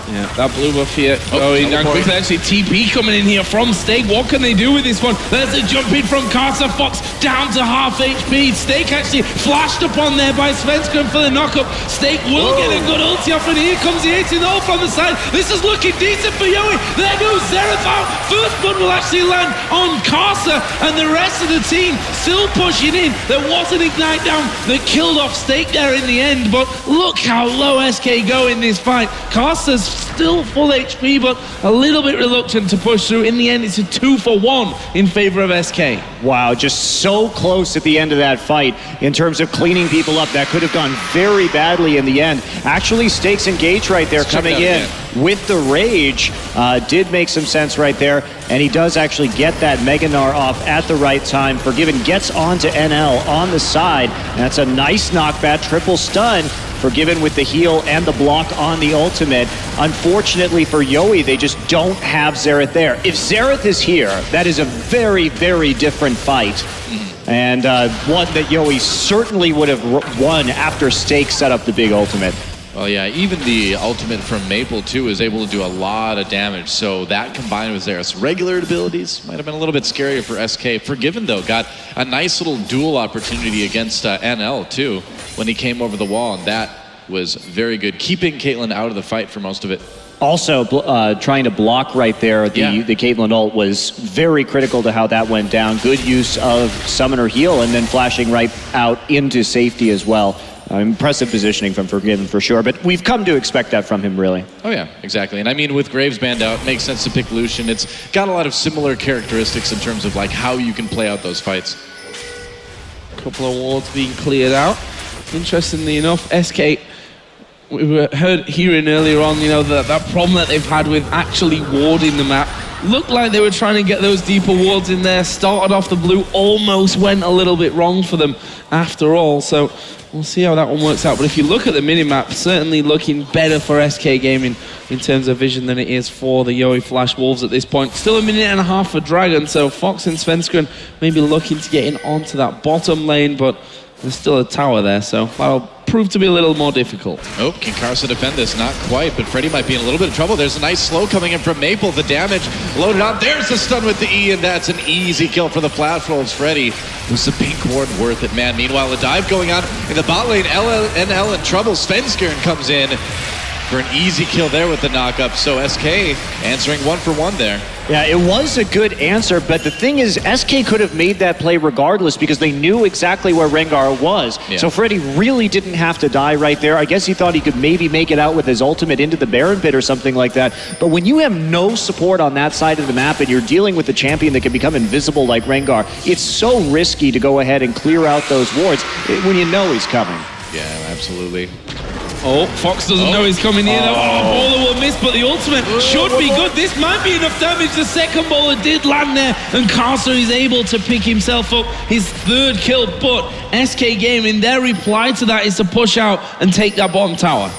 Yeah, that blue buff here. Now quickly, actually, TP coming in here from Steak. What can they do with this one? There's a jump in from Carter. Fox down to half HP. Steak actually flashed upon there by Svenskeren for the knockup. Steak will get a good ulti off, and here comes the 18-0 from the side. This is looking decent for Yowie. There goes Xerath out. First blood will actually land on Carter, and the rest of the team still pushing in. There was an ignite down that killed off Steak there in the end, but look how low SK go in this fight. Carter's still full HP, but a little bit reluctant to push through. In the end, it's a 2-for-1 in favor of SK.
Wow, just so close at the end of that fight in terms of cleaning people up. That could have gone very badly in the end. Actually, Stakes Engage right there coming in with the Rage did make some sense right there, and he does actually get that Mega Gnar off at the right time. Forgiven gets onto NL on the side, and that's a nice knockback, triple stun. Forgiven with the heal and the block on the ultimate. Unfortunately for Yowie, they just don't have Xerath there. If Xerath is here, that is a very, very different fight. And one that Yowie certainly would have won after Steak set up the big ultimate.
Well, yeah, even the ultimate from Maple, too, is able to do a lot of damage. So that combined with Xerath's regular abilities might have been a little bit scarier for SK. Forgiven, though, got a nice little duel opportunity against NL, too, when he came over the wall. And that was very good, keeping Caitlyn out of the fight for most of it.
Also, trying to block right there, the Caitlyn ult was very critical to how that went down. Good use of Summoner Heal and then flashing right out into safety as well. Impressive positioning from Forgiven for sure, but we've come to expect that from him, really.
Oh yeah, exactly. And I mean, with Graves banned out, it makes sense to pick Lucian. It's got a lot of similar characteristics in terms of like how you can play out those fights.
Couple of wards being cleared out. Interestingly enough, SK, we heard hearing earlier on, you know, that problem that they've had with actually warding the map. Looked like they were trying to get those deeper wards in there. Started off the blue, almost went a little bit wrong for them after all. So we'll see how that one works out. But if you look at the minimap, certainly looking better for SK Gaming in terms of vision than it is for the Yowie Flash Wolves at this point. Still a minute and a half for Dragon, so Fox and Svenskeren maybe looking to get in onto that bottom lane, but there's still a tower there, so that'll prove to be a little more difficult.
Oh, can Karsa defend this? Not quite, but Freddy might be in a little bit of trouble. There's a nice slow coming in from Maple. The damage loaded on. There's the stun with the E, and that's an easy kill for the Flash Wolves. Freddy was the pink ward worth it, man. Meanwhile, a dive going on in the bot lane. NL in trouble. Svenskeren comes in for an easy kill there with the knockup. So SK answering 1-for-1 there.
Yeah, it was a good answer, but the thing is, SK could have made that play regardless because they knew exactly where Rengar was. Yeah. So Freddy really didn't have to die right there. I guess he thought he could maybe make it out with his ultimate into the Baron pit or something like that. But when you have no support on that side of the map and you're dealing with a champion that can become invisible like Rengar, it's so risky to go ahead and clear out those wards when you know he's coming.
Yeah, absolutely.
Oh, Fox doesn't know he's coming in. Bowler will miss, but the ultimate should be good. This might be enough damage. The second bowler did land there, and Carson is able to pick himself up his third kill. But SK Gaming, their reply to that is to push out and take that bottom tower.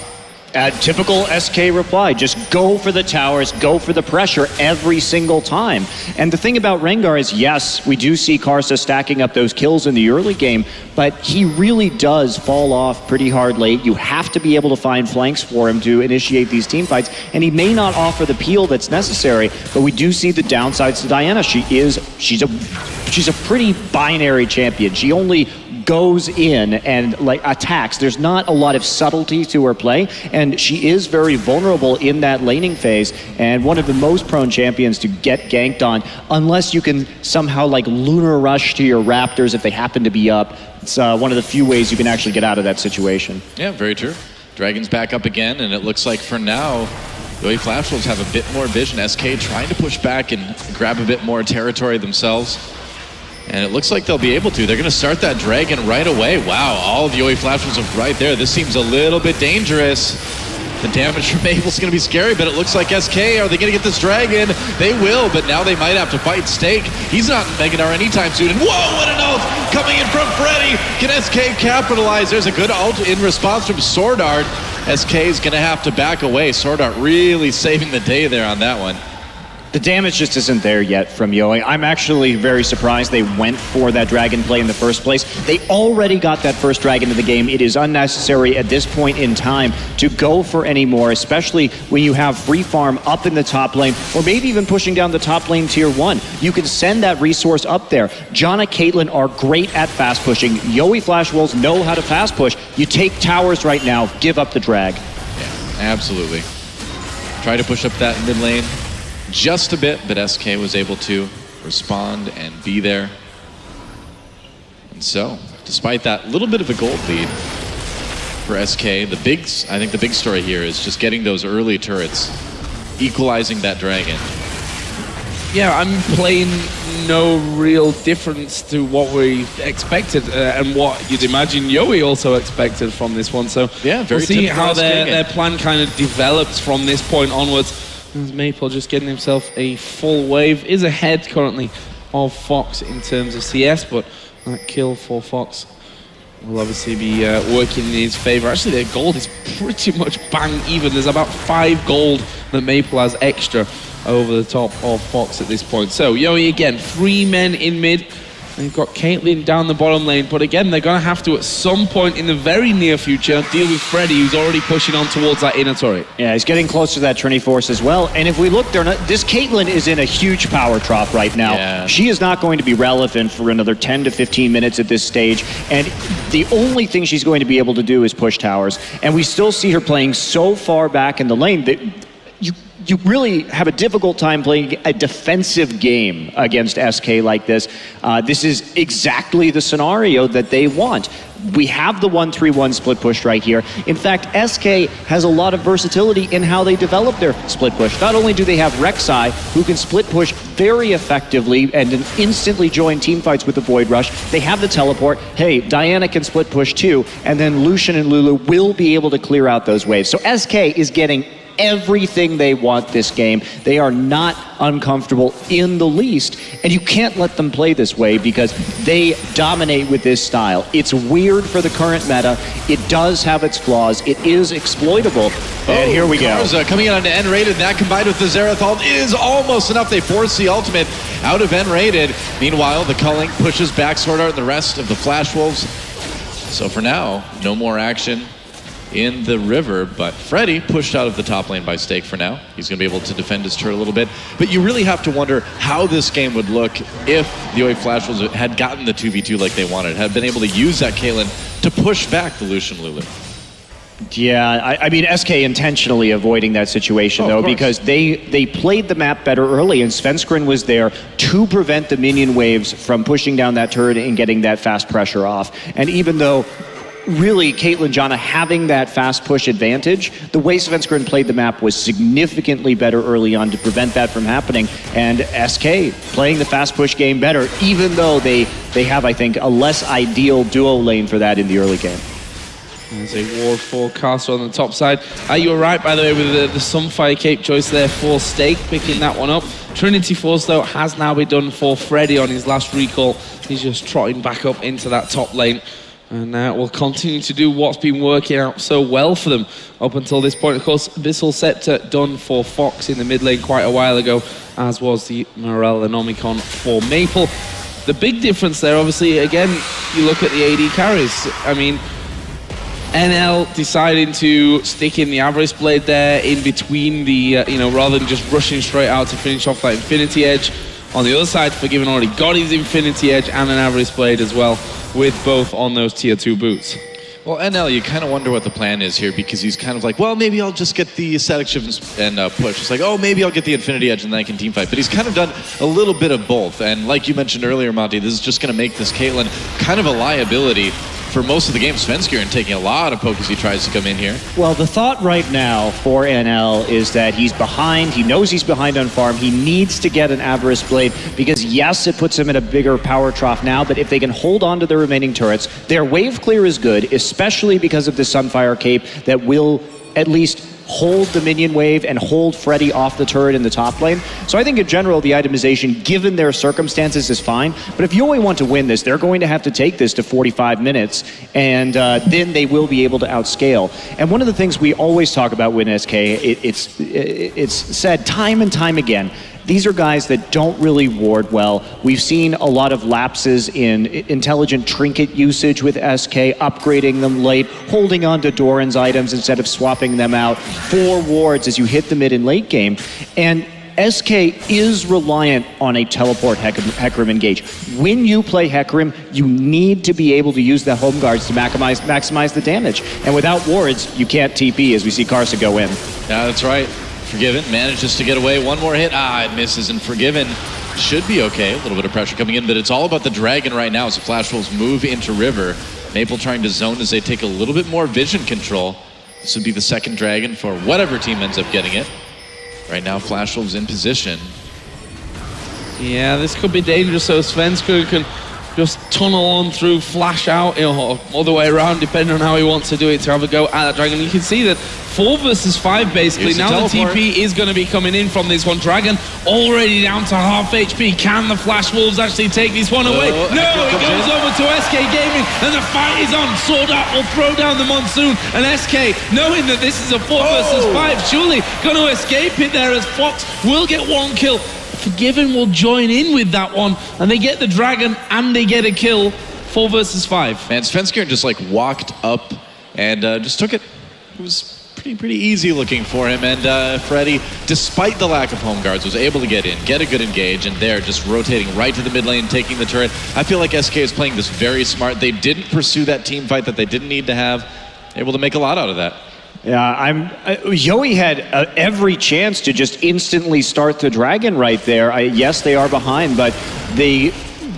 Typical SK reply, just go for the towers, go for the pressure every single time. And the thing about Rengar is, yes, we do see Karsa stacking up those kills in the early game, but he really does fall off pretty hard late. You have to be able to find flanks for him to initiate these team fights, and he may not offer the peel that's necessary, but we do see the downsides to Diana. She's a pretty binary champion. She only goes in and like attacks. There's not a lot of subtlety to her play, and she is very vulnerable in that laning phase, and one of the most prone champions to get ganked on unless you can somehow like lunar rush to your Raptors if they happen to be up. It's one of the few ways you can actually get out of that situation.
Yeah, very true. Dragon's back up again, and it looks like for now Yowie Flash Wolves have a bit more vision. SK trying to push back and grab a bit more territory themselves. And it looks like they'll be able to. They're going to start that Dragon right away. Wow, all of the Yowie Flash Wolves are right there. This seems a little bit dangerous. The damage from Maple's going to be scary, but it looks like SK, are they going to get this Dragon? They will, but now they might have to fight Stake. He's not in Mega Gnar anytime soon. And whoa, what an ult coming in from Freddy. Can SK capitalize? There's a good ult in response from Sword Art. SK is going to have to back away. Sword Art really saving the day there on that one.
The damage just isn't there yet from Yowie. I'm actually very surprised they went for that dragon play in the first place. They already got that first dragon in the game. It is unnecessary at this point in time to go for any more, especially when you have free farm up in the top lane, or maybe even pushing down the top lane tier 1. You can send that resource up there. Janna, Caitlyn are great at fast pushing. Yowie Flash Wolves know how to fast push. You take towers right now, give up the drag.
Yeah, absolutely. Try to push up that mid lane just a bit, but SK was able to respond and be there. And so, despite that little bit of a gold lead for SK, I think the big story here is just getting those early turrets, equalizing that dragon.
Yeah, I'm playing no real difference to what we expected and what you'd imagine Yowie also expected from this one. So
yeah, very
we'll see how
SK
their plan kind of develops from this point onwards. As Maple just getting himself a full wave, is ahead currently of Fox in terms of CS, but that kill for Fox will obviously be working in his favor. Actually, their gold is pretty much bang even. There's about 5 gold that Maple has extra over the top of Fox at this point. So Yowie again, 3 men in mid. They've got Caitlyn down the bottom lane, but again, they're going to have to, at some point in the very near future, deal with Freddy, who's already pushing on towards that inner turret.
Yeah, he's getting close to that Trinity Force as well. And if we look, this Caitlyn is in a huge power drop right now.
Yeah.
She is not going to be relevant for another 10 to 15 minutes at this stage. And the only thing she's going to be able to do is push towers. And we still see her playing so far back in the lane that you really have a difficult time playing a defensive game against SK like this. This is exactly the scenario that they want. We have the 1-3-1 split push right here. In fact, SK has a lot of versatility in how they develop their split push. Not only do they have Rek'Sai, who can split push very effectively and instantly join teamfights with the Void Rush, they have the teleport. Hey, Diana can split push too, and then Lucian and Lulu will be able to clear out those waves. So SK is getting everything they want this game. They are not uncomfortable in the least, and you can't let them play this way because they dominate with this style. It's weird for the current meta. It does have its flaws. It is exploitable. And here we go.
Karza coming in on the N-rated. That combined with the Xerath ult is almost enough. They force the ultimate out of N-rated. Meanwhile, the culling pushes back Sword Art and the rest of the Flash Wolves. So for now, no more action in the river, but Freddy pushed out of the top lane by Stake for now. He's going to be able to defend his turret a little bit, but you really have to wonder how this game would look if the Yowie Flash Wolves had gotten the 2v2 like they wanted, had been able to use that Caitlyn to push back the Lucian Lulu.
Yeah, I mean, SK intentionally avoiding that situation, though, because they played the map better early, and Svenskeren was there to prevent the minion waves from pushing down that turret and getting that fast pressure off. And even though really, Caitlyn, Janna having that fast push advantage, the way Svenskeren played the map was significantly better early on to prevent that from happening. And SK playing the fast push game better, even though they have, I think, a less ideal duo lane for that in the early game.
There's a ward for Castle on the top side. You were right, by the way, with the Sunfire Cape choice there for Stake, picking that one up. Trinity Force, though, has now been done for Freddy on his last recall. He's just trotting back up into that top lane. And will continue to do what's been working out so well for them up until this point. Of course, Abyssal Scepter done for Fox in the mid lane quite a while ago, as was the Morellonomicon for Maple. The big difference there, obviously, again, you look at the AD carries. I mean, NL deciding to stick in the Avarice Blade there in between the, rather than just rushing straight out to finish off that Infinity Edge. On the other side, Forgiven already got his Infinity Edge and an Avarice Blade as well, with both on those tier 2 boots.
Well, NL, you kind of wonder what the plan is here, because he's kind of like, well, maybe I'll just get the static shift and push. It's like, oh, maybe I'll get the Infinity Edge and then I can teamfight. But he's kind of done a little bit of both. And like you mentioned earlier, Monty, this is just going to make this Caitlyn kind of a liability for most of the game. Svenskeren taking a lot of poke as he tries to come in here.
Well, the thought right now for NL is that he's behind. He knows he's behind on farm. He needs to get an Avarice Blade because, yes, it puts him in a bigger power trough now, but if they can hold on to the remaining turrets, their wave clear is good, especially because of the Sunfire Cape that will at least hold the minion wave and hold Freddy off the turret in the top lane. So I think in general, the itemization, given their circumstances, is fine. But if you only want to win this, they're going to have to take this to 45 minutes, and then they will be able to outscale. And one of the things we always talk about with SK, it's said time and time again, these are guys that don't really ward well. We've seen a lot of lapses in intelligent trinket usage with SK, upgrading them late, holding on to Doran's items instead of swapping them out for wards as you hit the mid and late game. And SK is reliant on a teleport Hecarim engage. When you play Hecarim, you need to be able to use the home guards to maximize the damage. And without wards, you can't TP, as we see Karsa go in.
Yeah, that's right. Forgiven manages to get away. One more hit. It misses, and Forgiven should be okay. A little bit of pressure coming in, but it's all about the Dragon right now as the Flash Wolves move into River. Maple trying to zone as they take a little bit more vision control. This would be the second Dragon for whatever team ends up getting it. Right now, Flash Wolves in position.
Yeah, this could be dangerous, so Svenskr can just tunnel on through, flash out, or all the way around, depending on how he wants to do it, to have a go at that Dragon. You can see that 4 versus 5, basically. Now the TP is going to be coming in from this one. Dragon already down to half HP. Can the Flash Wolves actually take this one away? No, it goes over to SK Gaming, and the fight is on. Sword Art will throw down the Monsoon, and SK, knowing that this is a 4 versus 5, surely going to escape it there, as Fox will get 1 kill. Forgiven will join in with that one, and they get the Dragon and they get a kill. 4 versus 5.
Man, Svenskr just like walked up and just took it. It was pretty easy looking for him, and Freddy, despite the lack of home guards, was able to get in, get a good engage, and they're just rotating right to the mid lane, taking the turret. I feel like SK is playing this very smart. They didn't pursue that team fight that they didn't need to have. Able to make a lot out of that.
Yeah, Yoey had every chance to just instantly start the Dragon right there. Yes, they are behind, but they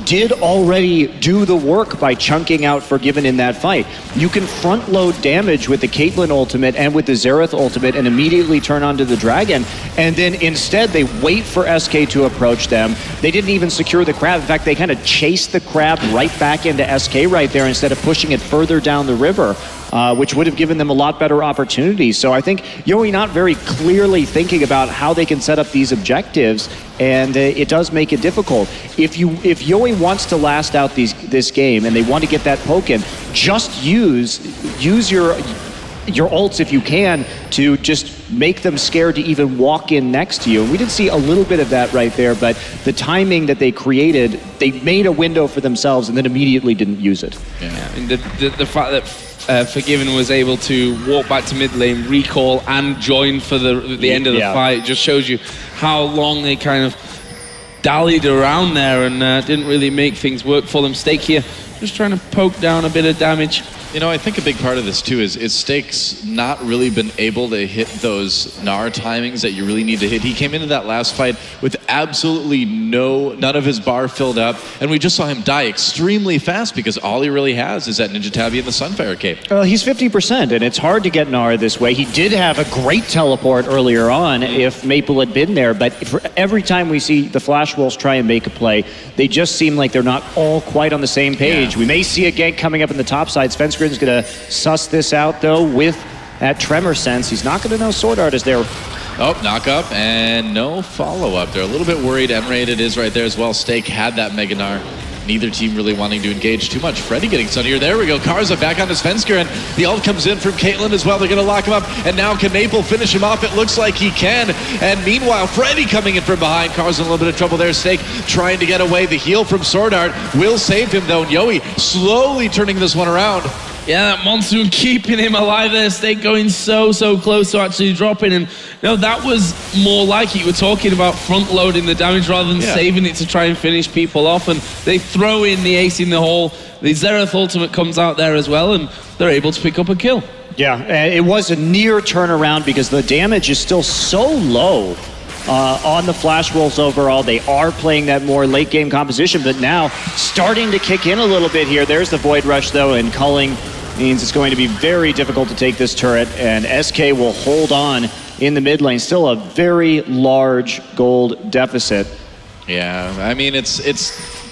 did already do the work by chunking out Forgiven in that fight. You can front load damage with the Caitlyn ultimate and with the Xerath ultimate and immediately turn onto the Dragon, and then instead they wait for SK to approach them. They didn't even secure the crab. In fact, they kind of chased the crab right back into SK right there instead of pushing it further down the river. Which would have given them a lot better opportunities. So I think Yoey not very clearly thinking about how they can set up these objectives, and it does make it difficult. If Yoey wants to last out this game and they want to get that poke in, just use your ults if you can to just make them scared to even walk in next to you. And we did see a little bit of that right there, but the timing that they created, they made a window for themselves and then immediately didn't use it.
Yeah, and the fact that Forgiven was able to walk back to mid lane, recall, and join for the end of the fight just shows you how long they kind of dallied around there and didn't really make things work for them. Stake here, just trying to poke down a bit of damage.
You know, I think a big part of this too is Stake's not really been able to hit those Gnar timings that you really need to hit. He came into that last fight with absolutely none of his bar filled up, and we just saw him die extremely fast because all he really has is that Ninja Tabi and the Sunfire Cape.
Well, he's 50%, and it's hard to get Gnar this way. He did have a great teleport earlier on if Maple had been there, but for every time we see the Flash Wolves try and make a play, they just seem like they're not all quite on the same page. Yeah. We may see a gank coming up in the top side. Svenskr is going to suss this out, though, with that Tremor sense. He's not going to know Sword Art is there.
Oh, knock up and no follow-up. They're a little bit worried. M-rated is right there as well. Stake had that Mega Gnar. Neither team really wanting to engage too much. Freddy getting sunnier. There we go. Karza back on his Svenskr, and the ult comes in from Caitlyn as well. They're going to lock him up, and now can Maple finish him off? It looks like he can. And meanwhile, Freddy coming in from behind. Karza in a little bit of trouble there. Stake trying to get away. The heal from Sword Art will save him, though. And Yoey slowly turning this one around.
Yeah, that Monsoon keeping him alive there. Stake going so close to actually dropping. And no, that was more like it. You were talking about front loading the damage rather than saving it to try and finish people off. And they throw in the ace in the hole. The Xerath ultimate comes out there as well, and they're able to pick up a kill.
Yeah, it was a near turnaround because the damage is still so low on the Flash Wolves overall. They are playing that more late game composition, but now starting to kick in a little bit here. There's the Void Rush, though, and culling means it's going to be very difficult to take this turret, and SK will hold on in the mid lane. Still a very large gold deficit.
Yeah, I mean, it's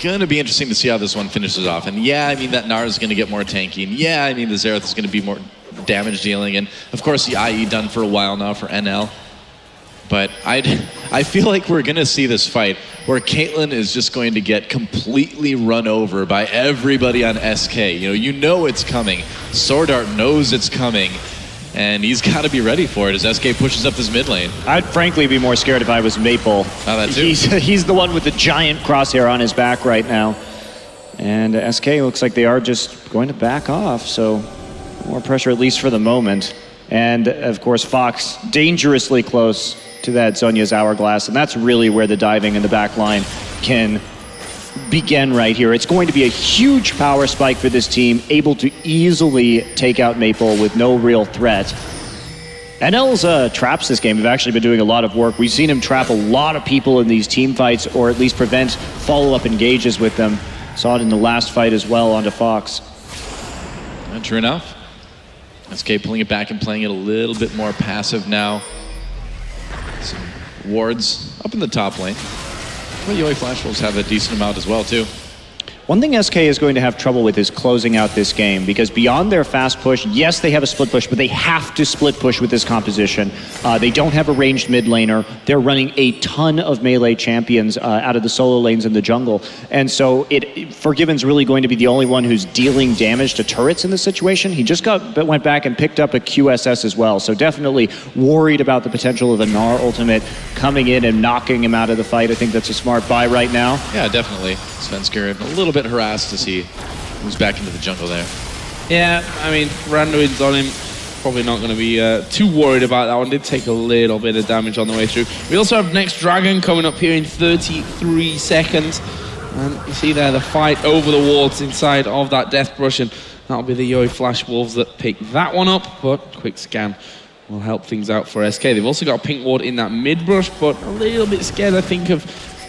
going to be interesting to see how this one finishes off. And yeah, I mean, that Gnar is going to get more tanky. And yeah, I mean, the Xerath is going to be more damage dealing. And of course, the IE done for a while now for NL. But I feel like we're going to see this fight where Caitlyn is just going to get completely run over by everybody on SK. You know it's coming. Sword Art knows it's coming. and he's got to be ready for it as SK pushes up this mid lane.
I'd frankly be more scared if I was Maple.
that too.
He's the one with the giant crosshair on his back right now. And SK looks like they are just going to back off, so more pressure at least for the moment. And of course, Fox dangerously close to that Zhonya's hourglass, and that's really where the diving in the back line can begin right here. It's going to be a huge power spike for this team, able to easily take out Maple with no real threat. NL's traps this game have actually been doing a lot of work. We've seen him trap a lot of people in these team fights, or at least prevent follow-up engages with them. Saw it in the last fight as well onto Fox.
And true enough. SK pulling it back and playing it a little bit more passive now. Some wards up in the top lane. But Yoi Flash Wolves have a decent amount as well, too.
One thing SK is going to have trouble with is closing out this game, because beyond their fast push, yes, they have a split push, but they have to split push with this composition. They don't have a ranged mid laner. They're running a ton of melee champions out of the solo lanes in the jungle. And so Forgiven's really going to be the only one who's dealing damage to turrets in this situation. He just went back and picked up a QSS as well. So definitely worried about the potential of a Gnar ultimate coming in and knocking him out of the fight. I think that's a smart buy right now.
Yeah, definitely. Svensker a little bit harassed as he moves back into the jungle there.
Yeah, I mean, Randuin's on him. Probably not going to be too worried about that one. Did take a little bit of damage on the way through. We also have next Dragon coming up here in 33 seconds. And you see there the fight over the wards inside of that Death Brush, and that'll be the Yoi Flash Wolves that pick that one up, but quick scan will help things out for SK. They've also got a pink ward in that mid brush, but a little bit scared, I think, of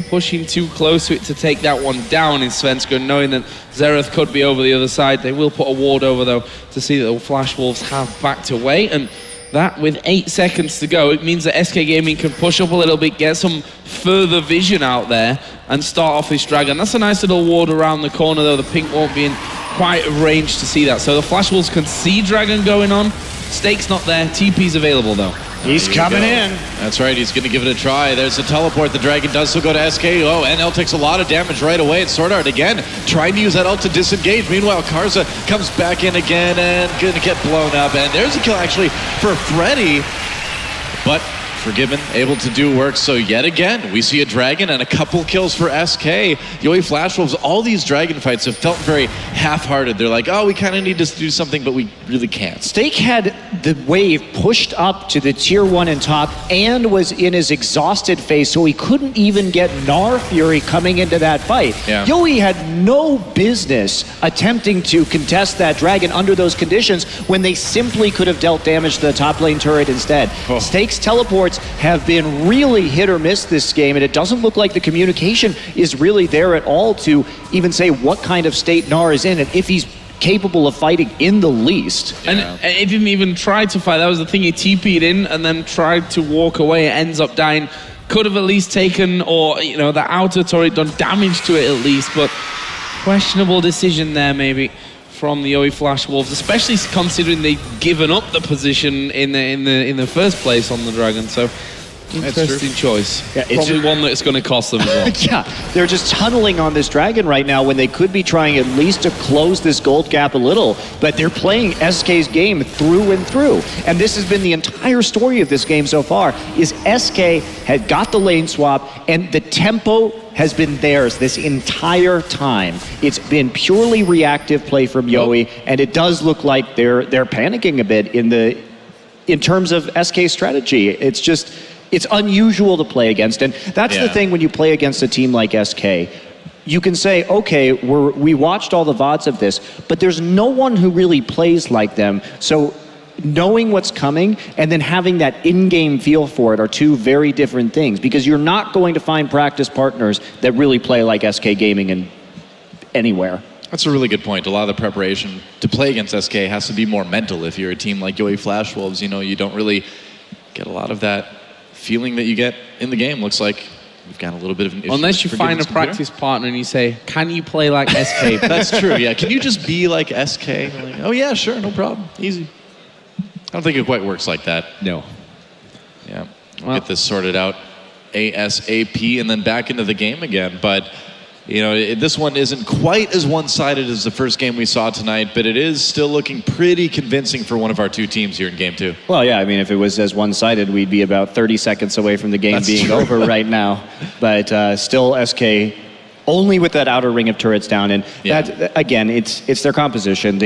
pushing too close to it to take that one down in Svenska, knowing that Xerath could be over the other side. They will put a ward over, though, to see that the Flash Wolves have backed away, and that, with 8 seconds to go, it means that SK Gaming can push up a little bit, get some further vision out there, and start off this Dragon. That's a nice little ward around the corner, though. The pink won't be in quite a range to see that. So the Flash Wolves can see Dragon going on. Stake's not there. TP's available, though.
He's coming in.
That's right, he's going to give it a try. There's a teleport. The Dragon does still go to SK. Oh, NL takes a lot of damage right away. And Sword Art again, trying to use that ult to disengage. Meanwhile, Karza comes back in again and going to get blown up. And there's a kill actually for Freddy. But Forgiven able to do work. So yet again, we see a Dragon and a couple kills for SK. Yoi Flash Wolves, all these Dragon fights have felt very half-hearted. They're like, oh, we kind of need to do something, but we really can't.
Stake had the wave pushed up to the tier 1 and top and was in his exhausted phase, so he couldn't even get Gnar Fury coming into that fight.
Yeah.
Yoi had no business attempting to contest that Dragon under those conditions when they simply could have dealt damage to the top lane turret instead.
Oh.
Stake's teleports have been really hit or miss this game, and it doesn't look like the communication is really there at all to even say what kind of state Gnar is in and if he's capable of fighting in the least.
Yeah. And he didn't even try to fight. That was the thing. He TP'd in and then tried to walk away. It ends up dying. Could have at least taken, or, you know, the outer turret done damage to it at least, but questionable decision there maybe from the Yoi Flash Wolves, especially considering they've given up the position in the first place on the Dragon. So interesting choice. Yeah, probably one that's going to cost them as well.
Yeah, they're just tunneling on this Dragon right now when they could be trying at least to close this gold gap a little, but they're playing SK's game through and through. And this has been the entire story of this game so far, is SK had got the lane swap and the tempo has been theirs this entire time. It's been purely reactive play from Yoi, and it does look like they're panicking a bit in terms of SK's strategy. It's unusual to play against, and that's the thing when you play against a team like SK. You can say, okay, we watched all the VODs of this, but there's no one who really plays like them. So knowing what's coming and then having that in-game feel for it are two very different things, because you're not going to find practice partners that really play like SK Gaming anywhere.
That's a really good point. A lot of the preparation to play against SK has to be more mental. If you're a team like Yoi Flash Wolves, you know, you don't really get a lot of that feeling that you get in the game. Looks like we've got a little bit of an issue.
Unless you find a practice partner and you say, can you play like SK?
That's true, yeah. Can you just be like SK? Like, oh yeah, sure, no problem, easy. I don't think it quite works like that.
No.
Yeah, well, get this sorted out ASAP and then back into the game again. But This one isn't quite as one-sided as the first game we saw tonight, but it is still looking pretty convincing for one of our two teams here in Game 2.
Well, yeah, I mean, if it was as one-sided, we'd be about 30 seconds away from the game being over right now. But still, SK only with that outer ring of turrets down. And that, again, it's their composition.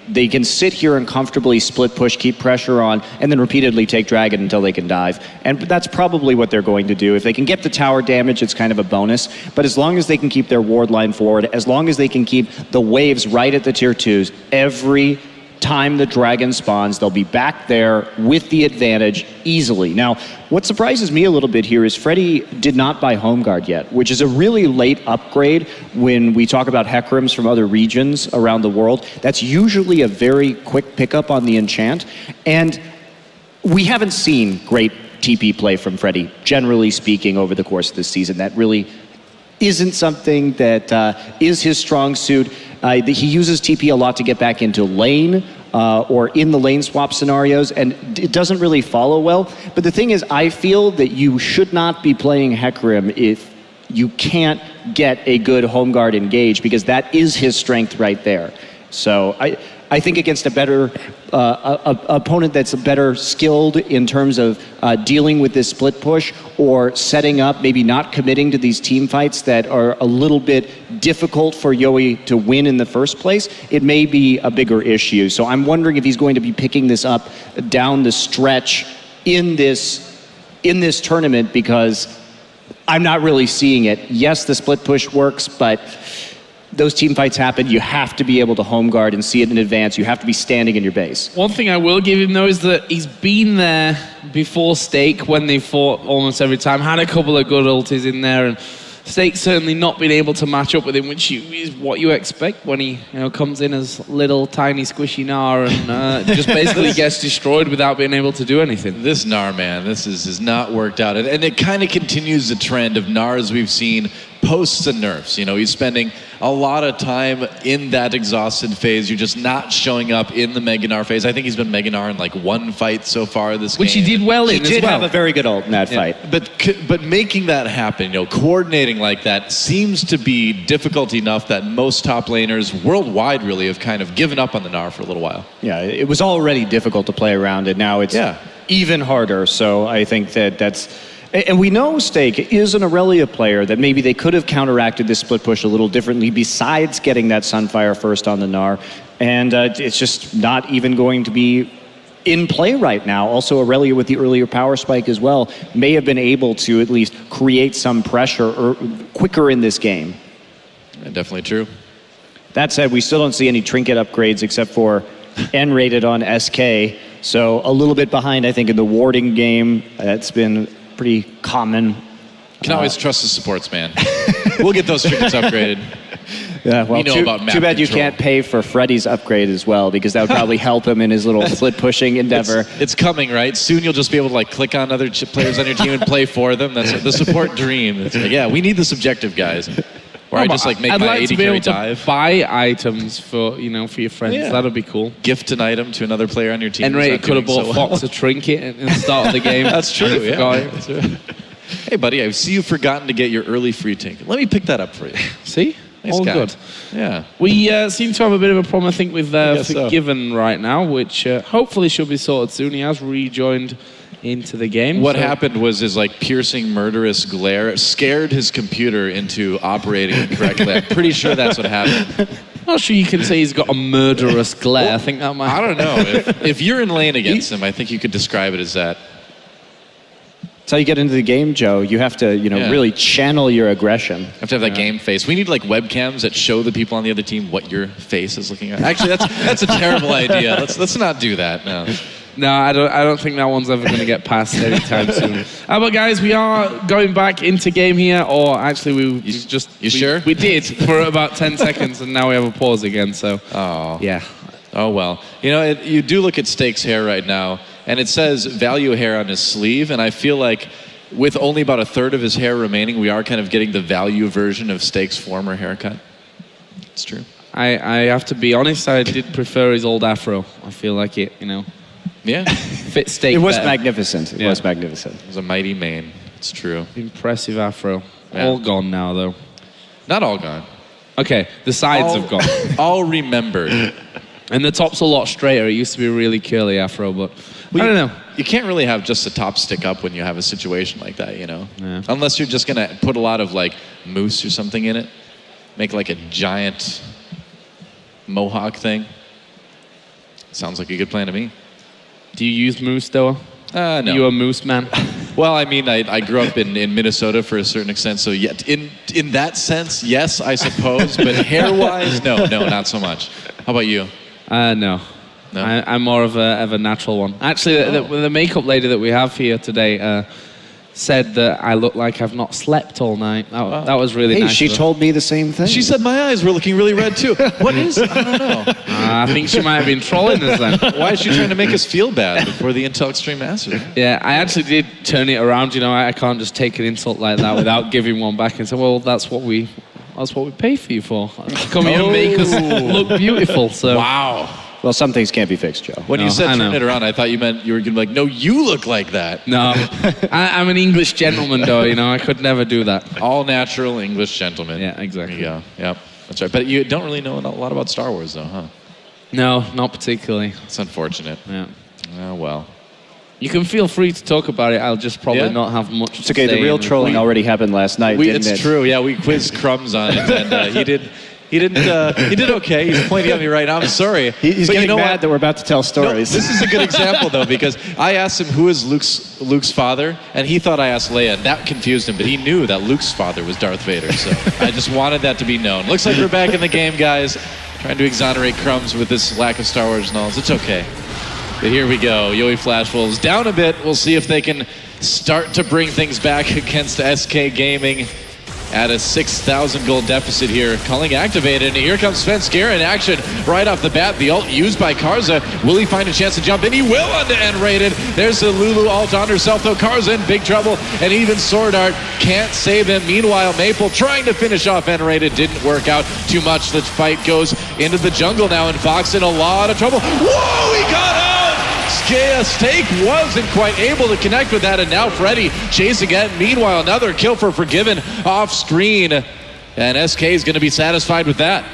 They can sit here and comfortably split push, keep pressure on, and then repeatedly take Dragon until they can dive. And that's probably what they're going to do. If they can get the tower damage, it's kind of a bonus. But as long as they can keep their ward line forward, as long as they can keep the waves right at the tier 2s, every time the Dragon spawns, they'll be back there with the advantage easily. Now, what surprises me a little bit here is Freddy did not buy Home Guard yet, which is a really late upgrade when we talk about Hecarim's from other regions around the world. That's usually a very quick pickup on the enchant, and we haven't seen great TP play from Freddy, generally speaking, over the course of this season. That really isn't something that is his strong suit. He uses TP a lot to get back into lane or in the lane swap scenarios, and it doesn't really follow well. But the thing is, I feel that you should not be playing Hecarim if you can't get a good Home Guard engage, because that is his strength right there. So I think against a better opponent that's better skilled in terms of dealing with this split push or setting up, maybe not committing to these team fights that are a little bit difficult for Yowie to win in the first place, it may be a bigger issue. So I'm wondering if he's going to be picking this up down the stretch in this tournament, because I'm not really seeing it. Yes, the split push works, but those team fights happen. You have to be able to Home Guard and see it in advance. You have to be standing in your base.
One thing I will give him, though, is that he's been there before Stake when they fought almost every time. Had a couple of good ultis in there, and Stake's certainly not been able to match up with him, which is what you expect when he comes in as little, tiny, squishy Gnar and just basically gets destroyed without being able to do anything.
This Gnar, man, this has not worked out. And it kind of continues the trend of Gnars we've seen posts and nerfs. He's spending a lot of time in that exhausted phase. You're just not showing up in the Mega Gnar phase. I think he's been Mega Gnar in like one fight so far this game.
Which he did well in
as well. He did have a very good ult in that fight.
But making that happen, coordinating like that seems to be difficult enough that most top laners worldwide really have kind of given up on the Gnar for a little while.
Yeah, it was already difficult to play around, and now it's even harder. So I think that's... And we know Stake is an Aurelia player that maybe they could have counteracted this split push a little differently besides getting that Sunfire first on the Gnar. And it's just not even going to be in play right now. Also, Aurelia with the earlier power spike as well may have been able to at least create some pressure quicker in this game.
Yeah, definitely true.
That said, we still don't see any trinket upgrades except for N-rated on SK. So a little bit behind, I think, in the warding game. That's been pretty common.
Can always trust the supports, man. We'll get those trinkets upgraded.
Yeah, well,
too
bad you can't pay for Freddy's upgrade as well, because that would probably help him in his little split pushing endeavor.
It's coming, right? Soon you'll just be able to click on other players on your team and play for them. That's the support dream. It's we need the subjective guys. Or I just make
I'd
my
like
80
to be
carry
able
dive.
to buy items for your friends.
Yeah.
That'd be cool.
Gift an item to another player on your team.
N-rated could have bought Fox a trinket at the start of the game.
That's true. Yeah. Hey, buddy, I see you've forgotten to get your early free trinket. Let me pick that up for you.
See?
Nice
All
guy.
good.
Yeah.
We seem to have a bit of a problem, I think, with Forgiven right now, which hopefully should be sorted soon. He has rejoined into the game.
What happened was his piercing, murderous glare scared his computer into operating correctly. I'm pretty sure that's what happened.
Not sure you can say he's got a murderous glare.
Well,
I think that might...
I don't know. If you're in lane against him, I think you could describe it as that.
That's how you get into the game, Joe. You have to, really channel your aggression. You
have to have that game face. We need webcams that show the people on the other team what your face is looking at. Actually, that's a terrible idea. Let's not do that. No.
No, I don't think that one's ever going to get passed anytime soon. But guys, we are going back into game here, or actually
You sure?
We did for about 10 seconds, and now we have a pause again. So.
Oh.
Yeah.
Oh well. You do look at Stake's hair right now, and it says value hair on his sleeve, and I feel like with only about a third of his hair remaining, we are kind of getting the value version of Stake's former haircut. It's true.
I have to be honest, I did prefer his old afro. I feel like it,
Yeah.
Fit Stake.
It was
better.
magnificent. It was magnificent.
It was a mighty mane. It's true.
Impressive afro.
Yeah.
All gone now, though.
Not all gone.
Okay, the sides have gone.
All remembered.
And the top's a lot straighter. It used to be really curly afro, but I don't know.
You can't really have just the top stick up when you have a situation like that, you know?
Yeah.
Unless you're just gonna put a lot of like mousse or something in it. Make like a giant mohawk thing. Sounds like a good plan to me.
Do you use mousse, though?
No.
Are you a mousse man?
Well, I mean, I grew up in Minnesota for a certain extent, so yet in that sense, yes, I suppose. But hair-wise, no, not so much. How about you?
No.
No?
I'm more of a natural one. Actually, the makeup lady that we have here today said that I look like I've not slept all night. That was really nice.
She told me the same thing.
She said my eyes were looking really red too. What is it? I don't know.
I think she might have been trolling us then.
Why is she trying to make us feel bad before the Intel Extreme Masters?
Yeah, I actually did turn it around. You know, I can't just take an insult like that without giving one back and say, well, that's what we pay for you for. Come here and make us look beautiful. So.
Wow.
Well, some things can't be fixed, Joe.
When you said turn it around, I thought you meant you were going to be like, no, you look like that.
No, I'm an English gentleman, though. You know, I could never do that.
All natural English gentleman.
Yeah, exactly.
There you go. Yep, that's right. But you don't really know a lot about Star Wars, though, huh?
No, not particularly.
It's unfortunate.
Yeah.
Oh, well.
You can feel free to talk about it. I'll just probably not have much
It's okay, the real trolling already happened last night, didn't it?
It's true, yeah. We quizzed Crumbs on it, and he did okay. He's pointing at me right now. I'm sorry.
He's getting mad that we're about to tell stories.
No, this is a good example, though, because I asked him who is Luke's father, and he thought I asked Leia, and that confused him, but he knew that Luke's father was Darth Vader, so I just wanted that to be known. Looks like we're back in the game, guys. Trying to exonerate Crumbs with this lack of Star Wars knowledge. It's okay. But here we go. Yoey Flash Wolves down a bit. We'll see if they can start to bring things back against SK Gaming at a 6,000 gold deficit here. Culling activated, and here comes Svenskera in action right off the bat. The ult used by Karza. Will he find a chance to jump in? He will onto N-rated. There's the Lulu ult on herself, though. Karza in big trouble, and even Sword Art can't save him. Meanwhile, Maple trying to finish off N-rated. Didn't work out too much. The fight goes into the jungle now, and Fox in a lot of trouble. Whoa, he got out! Steak wasn't quite able to connect with that, and now Freddy chasing it. Meanwhile, another kill for Forgiven off screen, and SK is going to be satisfied with that.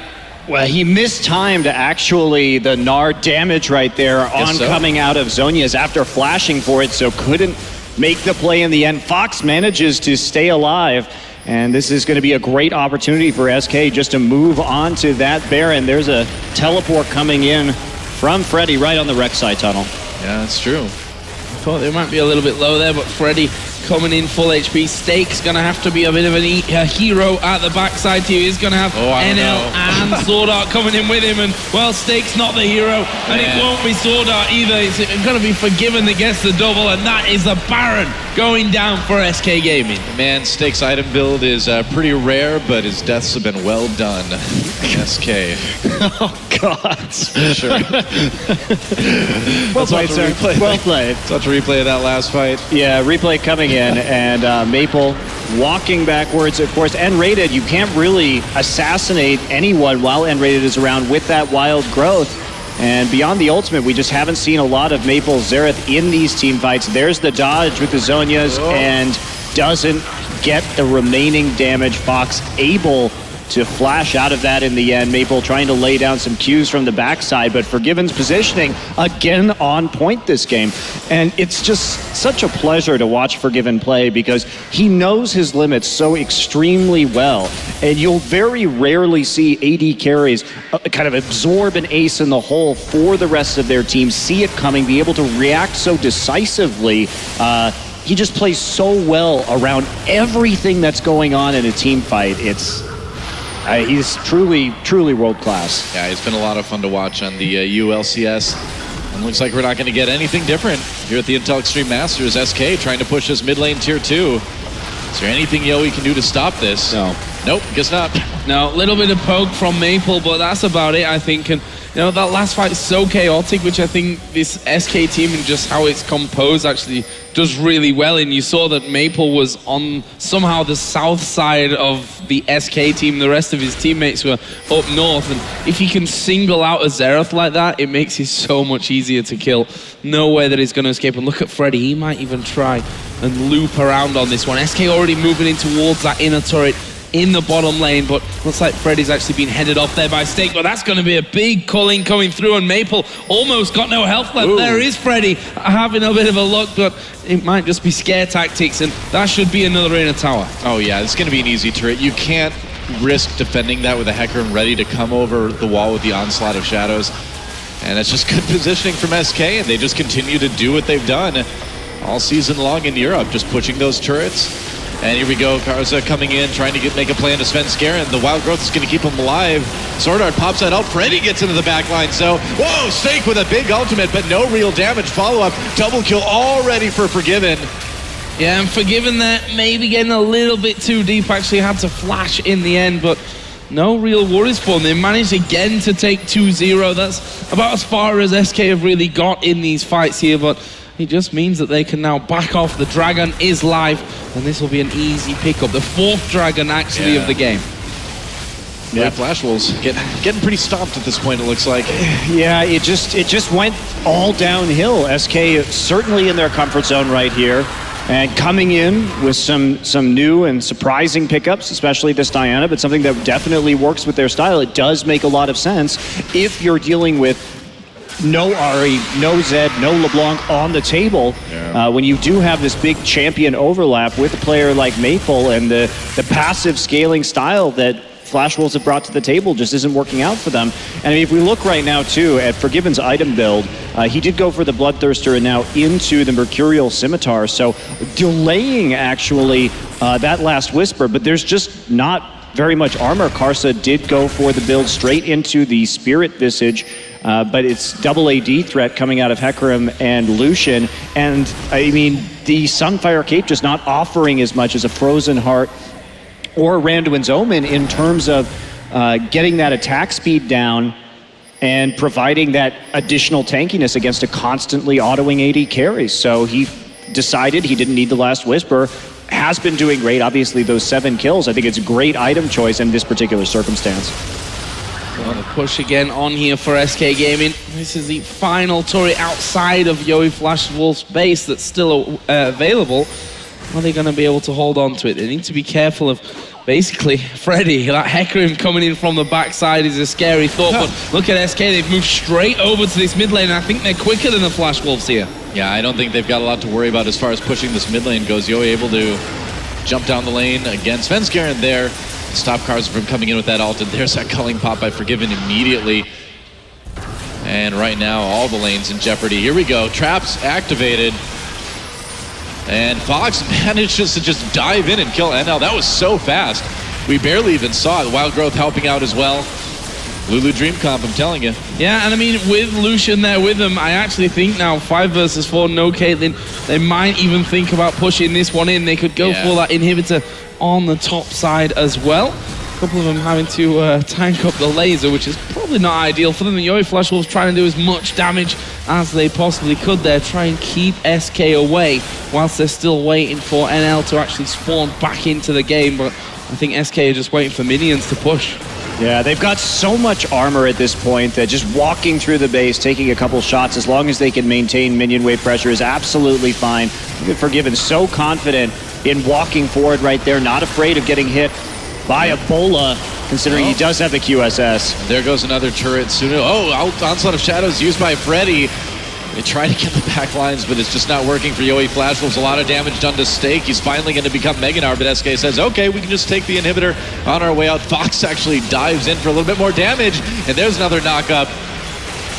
Well, he mistimed actually the Gnar damage right there coming out of Zhonya's after flashing for it, so couldn't make the play in the end. Fox manages to stay alive, and this is going to be a great opportunity for SK just to move on to that Baron. There's a teleport coming in from Freddy right on the Rek'Sai tunnel.
Yeah, that's true.
I thought they might be a little bit low there, but Freddy coming in full HP. Steak's going to have to be a bit of a hero at the backside here. He's going to have NL and Sword Art coming in with him, and well, Steak's not the hero, and it won't be Sword Art either. It's going to be Forgiven that gets the double, and that is the Baron going down for SK Gaming.
Man, Steak's item build is pretty rare, but his deaths have been well done. SK.
Oh, God.
Sure.
Well played, sir. Well played.
Such a replay of that last fight.
Yeah, replay coming in, and Maple walking backwards, of course. N-rated, you can't really assassinate anyone while N-rated is around with that wild growth. And beyond the ultimate, we just haven't seen a lot of Maple Xerath in these team fights. There's the dodge with the Zhonyas, and doesn't get the remaining damage. Fox able to flash out of that in the end. Maple trying to lay down some cues from the backside, but Forgiven's positioning again on point this game. And it's just such a pleasure to watch Forgiven play because he knows his limits so extremely well. And you'll very rarely see AD carries kind of absorb an ace in the hole for the rest of their team, see it coming, be able to react so decisively. He just plays so well around everything that's going on in a team fight. He's truly world class.
Yeah, it's been a lot of fun to watch on the ULCS. And looks like we're not going to get anything different here at the Intel Extreme Masters. SK trying to push us mid lane tier 2. Is there anything Yoey can do to stop this?
No.
Nope, guess not.
No, a little bit of poke from Maple, but that's about it, I think. And you know, that last fight is so chaotic, which I think this SK team and just how it's composed actually does really well. And you saw that Maple was on somehow the south side of the SK team. The rest of his teammates were up north. And if he can single out a Xerath like that, it makes it so much easier to kill. No way that he's going to escape. And look at Freddy. He might even try and loop around on this one. SK already moving in towards that inner turret. in the bottom lane, but looks like Freddy's actually been headed off there by Stake, but that's going to be a big culling coming through, and Maple almost got no health left. Ooh. There is Freddy having a bit of a look, but it might just be scare tactics, and that should be another inner tower.
Oh yeah, it's going to be an easy turret. You can't risk defending that with a Hecarim ready to come over the wall with the onslaught of shadows. And it's just good positioning from SK, and they just continue to do what they've done all season long in Europe, just pushing those turrets. And here we go, Karza coming in, trying to make a play into Svenskeren. The Wild Growth is going to keep him alive. Sword Art pops that out. Freddy gets into the back line. So, whoa, Stake with a big ultimate, but no real damage. Follow-up, double kill already for Forgiven.
Yeah, and Forgiven there, maybe getting a little bit too deep. Actually had to flash in the end, but no real worries for them. They managed again to take 2-0. That's about as far as SK have really got in these fights here, but it just means that they can now back off. The Dragon is live, and this will be an easy pickup. The 4th Dragon, actually, of the game.
Yeah, Flash Wolves getting pretty stomped at this point, it looks like.
Yeah, it just went all downhill. SK certainly in their comfort zone right here. And coming in with some new and surprising pickups, especially this Diana, but something that definitely works with their style. It does make a lot of sense if you're dealing with no Ahri, no Zed, no LeBlanc on the table. Yeah. When you do have this big champion overlap with a player like Maple, and the passive scaling style that Flash Wolves have brought to the table just isn't working out for them. And I mean, if we look right now too at Forgiven's item build, he did go for the Bloodthirster and now into the Mercurial Scimitar, so delaying actually that last Whisper, but there's just not very much armor. Karsa did go for the build straight into the Spirit Visage, but it's double AD threat coming out of Hecarim and Lucian, and I mean, the Sunfire Cape just not offering as much as a Frozen Heart or Randuin's Omen in terms of getting that attack speed down and providing that additional tankiness against a constantly autoing AD carry. So he decided he didn't need the last Whisper. Has been doing great, obviously those 7 kills. I think it's a great item choice in this particular circumstance.
Well, the push again on here for SK Gaming. This is the final turret outside of Yoey Flash Wolf's base that's still available. Are they going to be able to hold on to it? They need to be careful of basically Freddy. That Hecarim coming in from the backside is a scary thought, but look at SK, they've moved straight over to this mid lane, and I think they're quicker than the Flash Wolves here.
Yeah, I don't think they've got a lot to worry about as far as pushing this mid lane goes. Yoey able to jump down the lane against Svenskeren there, stop Karza from coming in with that ult, and there's that culling pop by Forgiven immediately. And right now, all the lanes in jeopardy. Here we go, traps activated. And Fox manages to just dive in and kill NL. That was so fast. We barely even saw it. Wild Growth helping out as well. Lulu Dream Comp, I'm telling you.
Yeah, and I mean, with Lucian there with them, I actually think now 5 versus 4, no Caitlyn, they might even think about pushing this one in. They could go for that inhibitor on the top side as well. A couple of them having to tank up the laser, which is probably not ideal for them. The Yoey Flash Wolves trying to do as much damage as they possibly could there, try and keep SK away whilst they're still waiting for NL to actually spawn back into the game, but I think SK are just waiting for minions to push.
Yeah, they've got so much armor at this point that just walking through the base, taking a couple shots, as long as they can maintain minion wave pressure, is absolutely fine. Forgiven so confident in walking forward right there, not afraid of getting hit by Ebola, considering he does have the QSS.
And there goes another turret soon. Oh, Onslaught of Shadows used by Freddy. They try to get the back lines, but it's just not working for Yoey Flash Wolves. A lot of damage done to Stake. He's finally going to become Meganar, but SK says, okay, we can just take the inhibitor on our way out. Fox actually dives in for a little bit more damage, and there's another knock-up.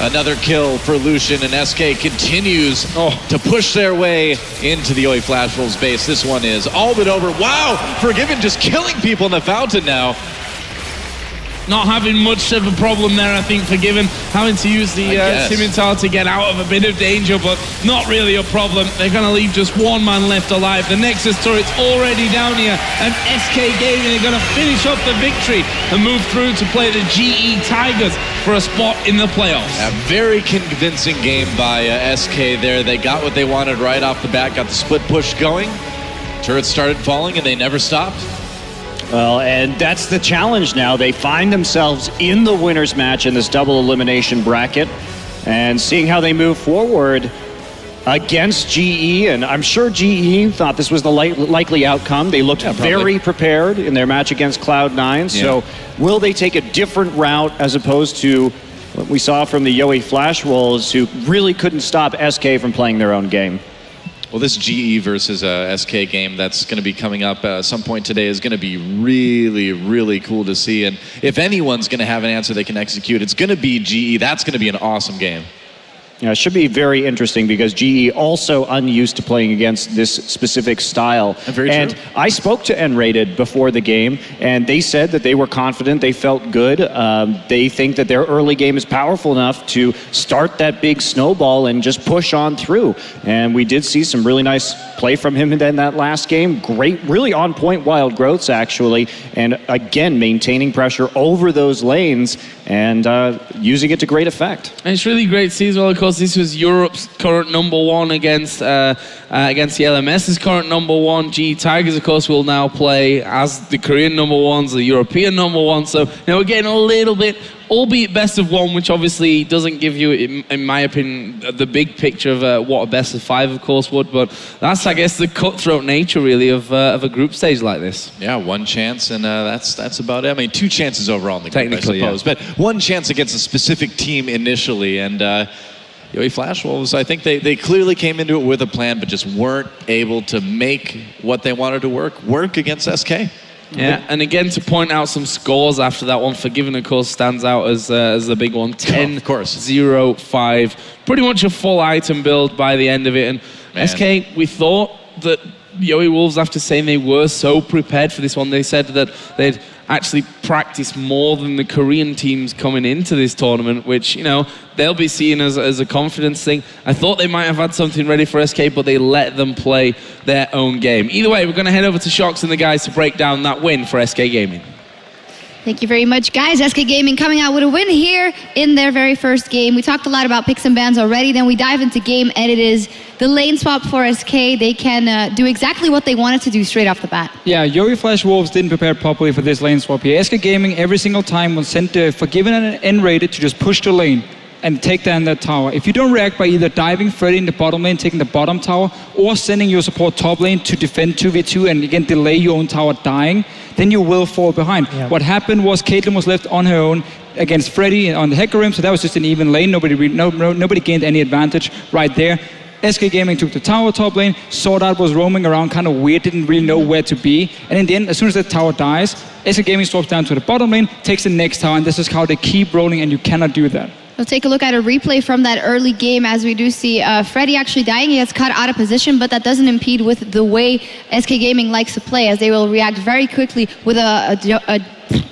Another kill for Lucian, and SK continues to push their way into the Yoey Flash Wolves base. This one is all but over. Wow, Forgiven just killing people in the fountain now.
Not having much of a problem there, I think, Forgiven. Having to use the Scimitar to get out of a bit of danger, but not really a problem. They're going to leave just one man left alive. The Nexus turret's already down here, and SK Gaming are going to finish up the victory and move through to play the GE Tigers for a spot in the playoffs.
A very convincing game by SK there. They got what they wanted right off the bat, got the split push going. Turrets started falling, and they never stopped.
Well, and that's the challenge now. They find themselves in the winner's match in this double elimination bracket. And seeing how they move forward, against GE, and I'm sure GE thought this was the likely outcome. They looked very prepared in their match against Cloud9, so will they take a different route as opposed to what we saw from the Yowie Flash Wolves, who really couldn't stop SK from playing their own game?
Well, this GE versus SK game that's going to be coming up at some point today is going to be really, really cool to see. And if anyone's going to have an answer they can execute, it's going to be GE. That's going to be an awesome game.
Yeah, it should be very interesting because GE also unused to playing against this specific style. And I spoke to N-Rated before the game, and they said that they were confident, they felt good. They think that their early game is powerful enough to start that big snowball and just push on through. And we did see some really nice play from him in that last game. Great, really on point wild growths, actually. And again, maintaining pressure over those lanes and using it to great effect.
And it's really great to see as well, of course, this was Europe's current #1 against the LMS's current #1. GE Tigers, of course, will now play as the Korean #1s, the European #1. So, we're getting a little bit, albeit best of 1, which obviously doesn't give you, in my opinion, the big picture of what a best of 5, of course, would. But that's, I guess, the cutthroat nature, really, of a group stage like this.
Yeah, 1 chance, and that's about it. I mean, 2 chances overall in the group, I suppose. But 1 chance against a specific team initially, and Yowie Flash Wolves, I think they clearly came into it with a plan, but just weren't able to make what they wanted to work against SK.
Yeah, and again, to point out some scores after that one, Forgiven, of course, stands out as the big one. 10-0-5. Pretty much a full item build by the end of it. And SK, we thought that Yowie Wolves, after saying they were so prepared for this one, they said that they'd actually practiced more than the Korean teams coming into this tournament, which, they'll be seen as a confidence thing. I thought they might have had something ready for SK, but they let them play their own game. Either way, we're going to head over to Shox and the guys to break down that win for SK Gaming.
Thank you very much, guys. SK Gaming coming out with a win here in their very first game. We talked a lot about picks and bans already. Then we dive into game, and it is the lane swap for SK. They can do exactly what they wanted to do straight off the bat.
Yeah, Yowie Flash Wolves didn't prepare properly for this lane swap here. SK Gaming every single time was sent to Forgiven and N-Rated to just push the lane and take down that tower. If you don't react by either diving Freddy in the bottom lane, taking the bottom tower, or sending your support top lane to defend 2v2 and again delay your own tower dying, then you will fall behind. Yeah. What happened was Caitlyn was left on her own against Freddy on the Hecarim, so that was just an even lane. Nobody gained any advantage right there. SK Gaming took the tower top lane, Sword was roaming around kind of weird, didn't really know where to be. And in the end, as soon as that tower dies, SK Gaming swaps down to the bottom lane, takes the next tower, and this is how they keep rolling, and you cannot do that.
We'll take a look at a replay from that early game as we do see Freddy actually dying. He gets cut out of position, but that doesn't impede with the way SK Gaming likes to play, as they will react very quickly with a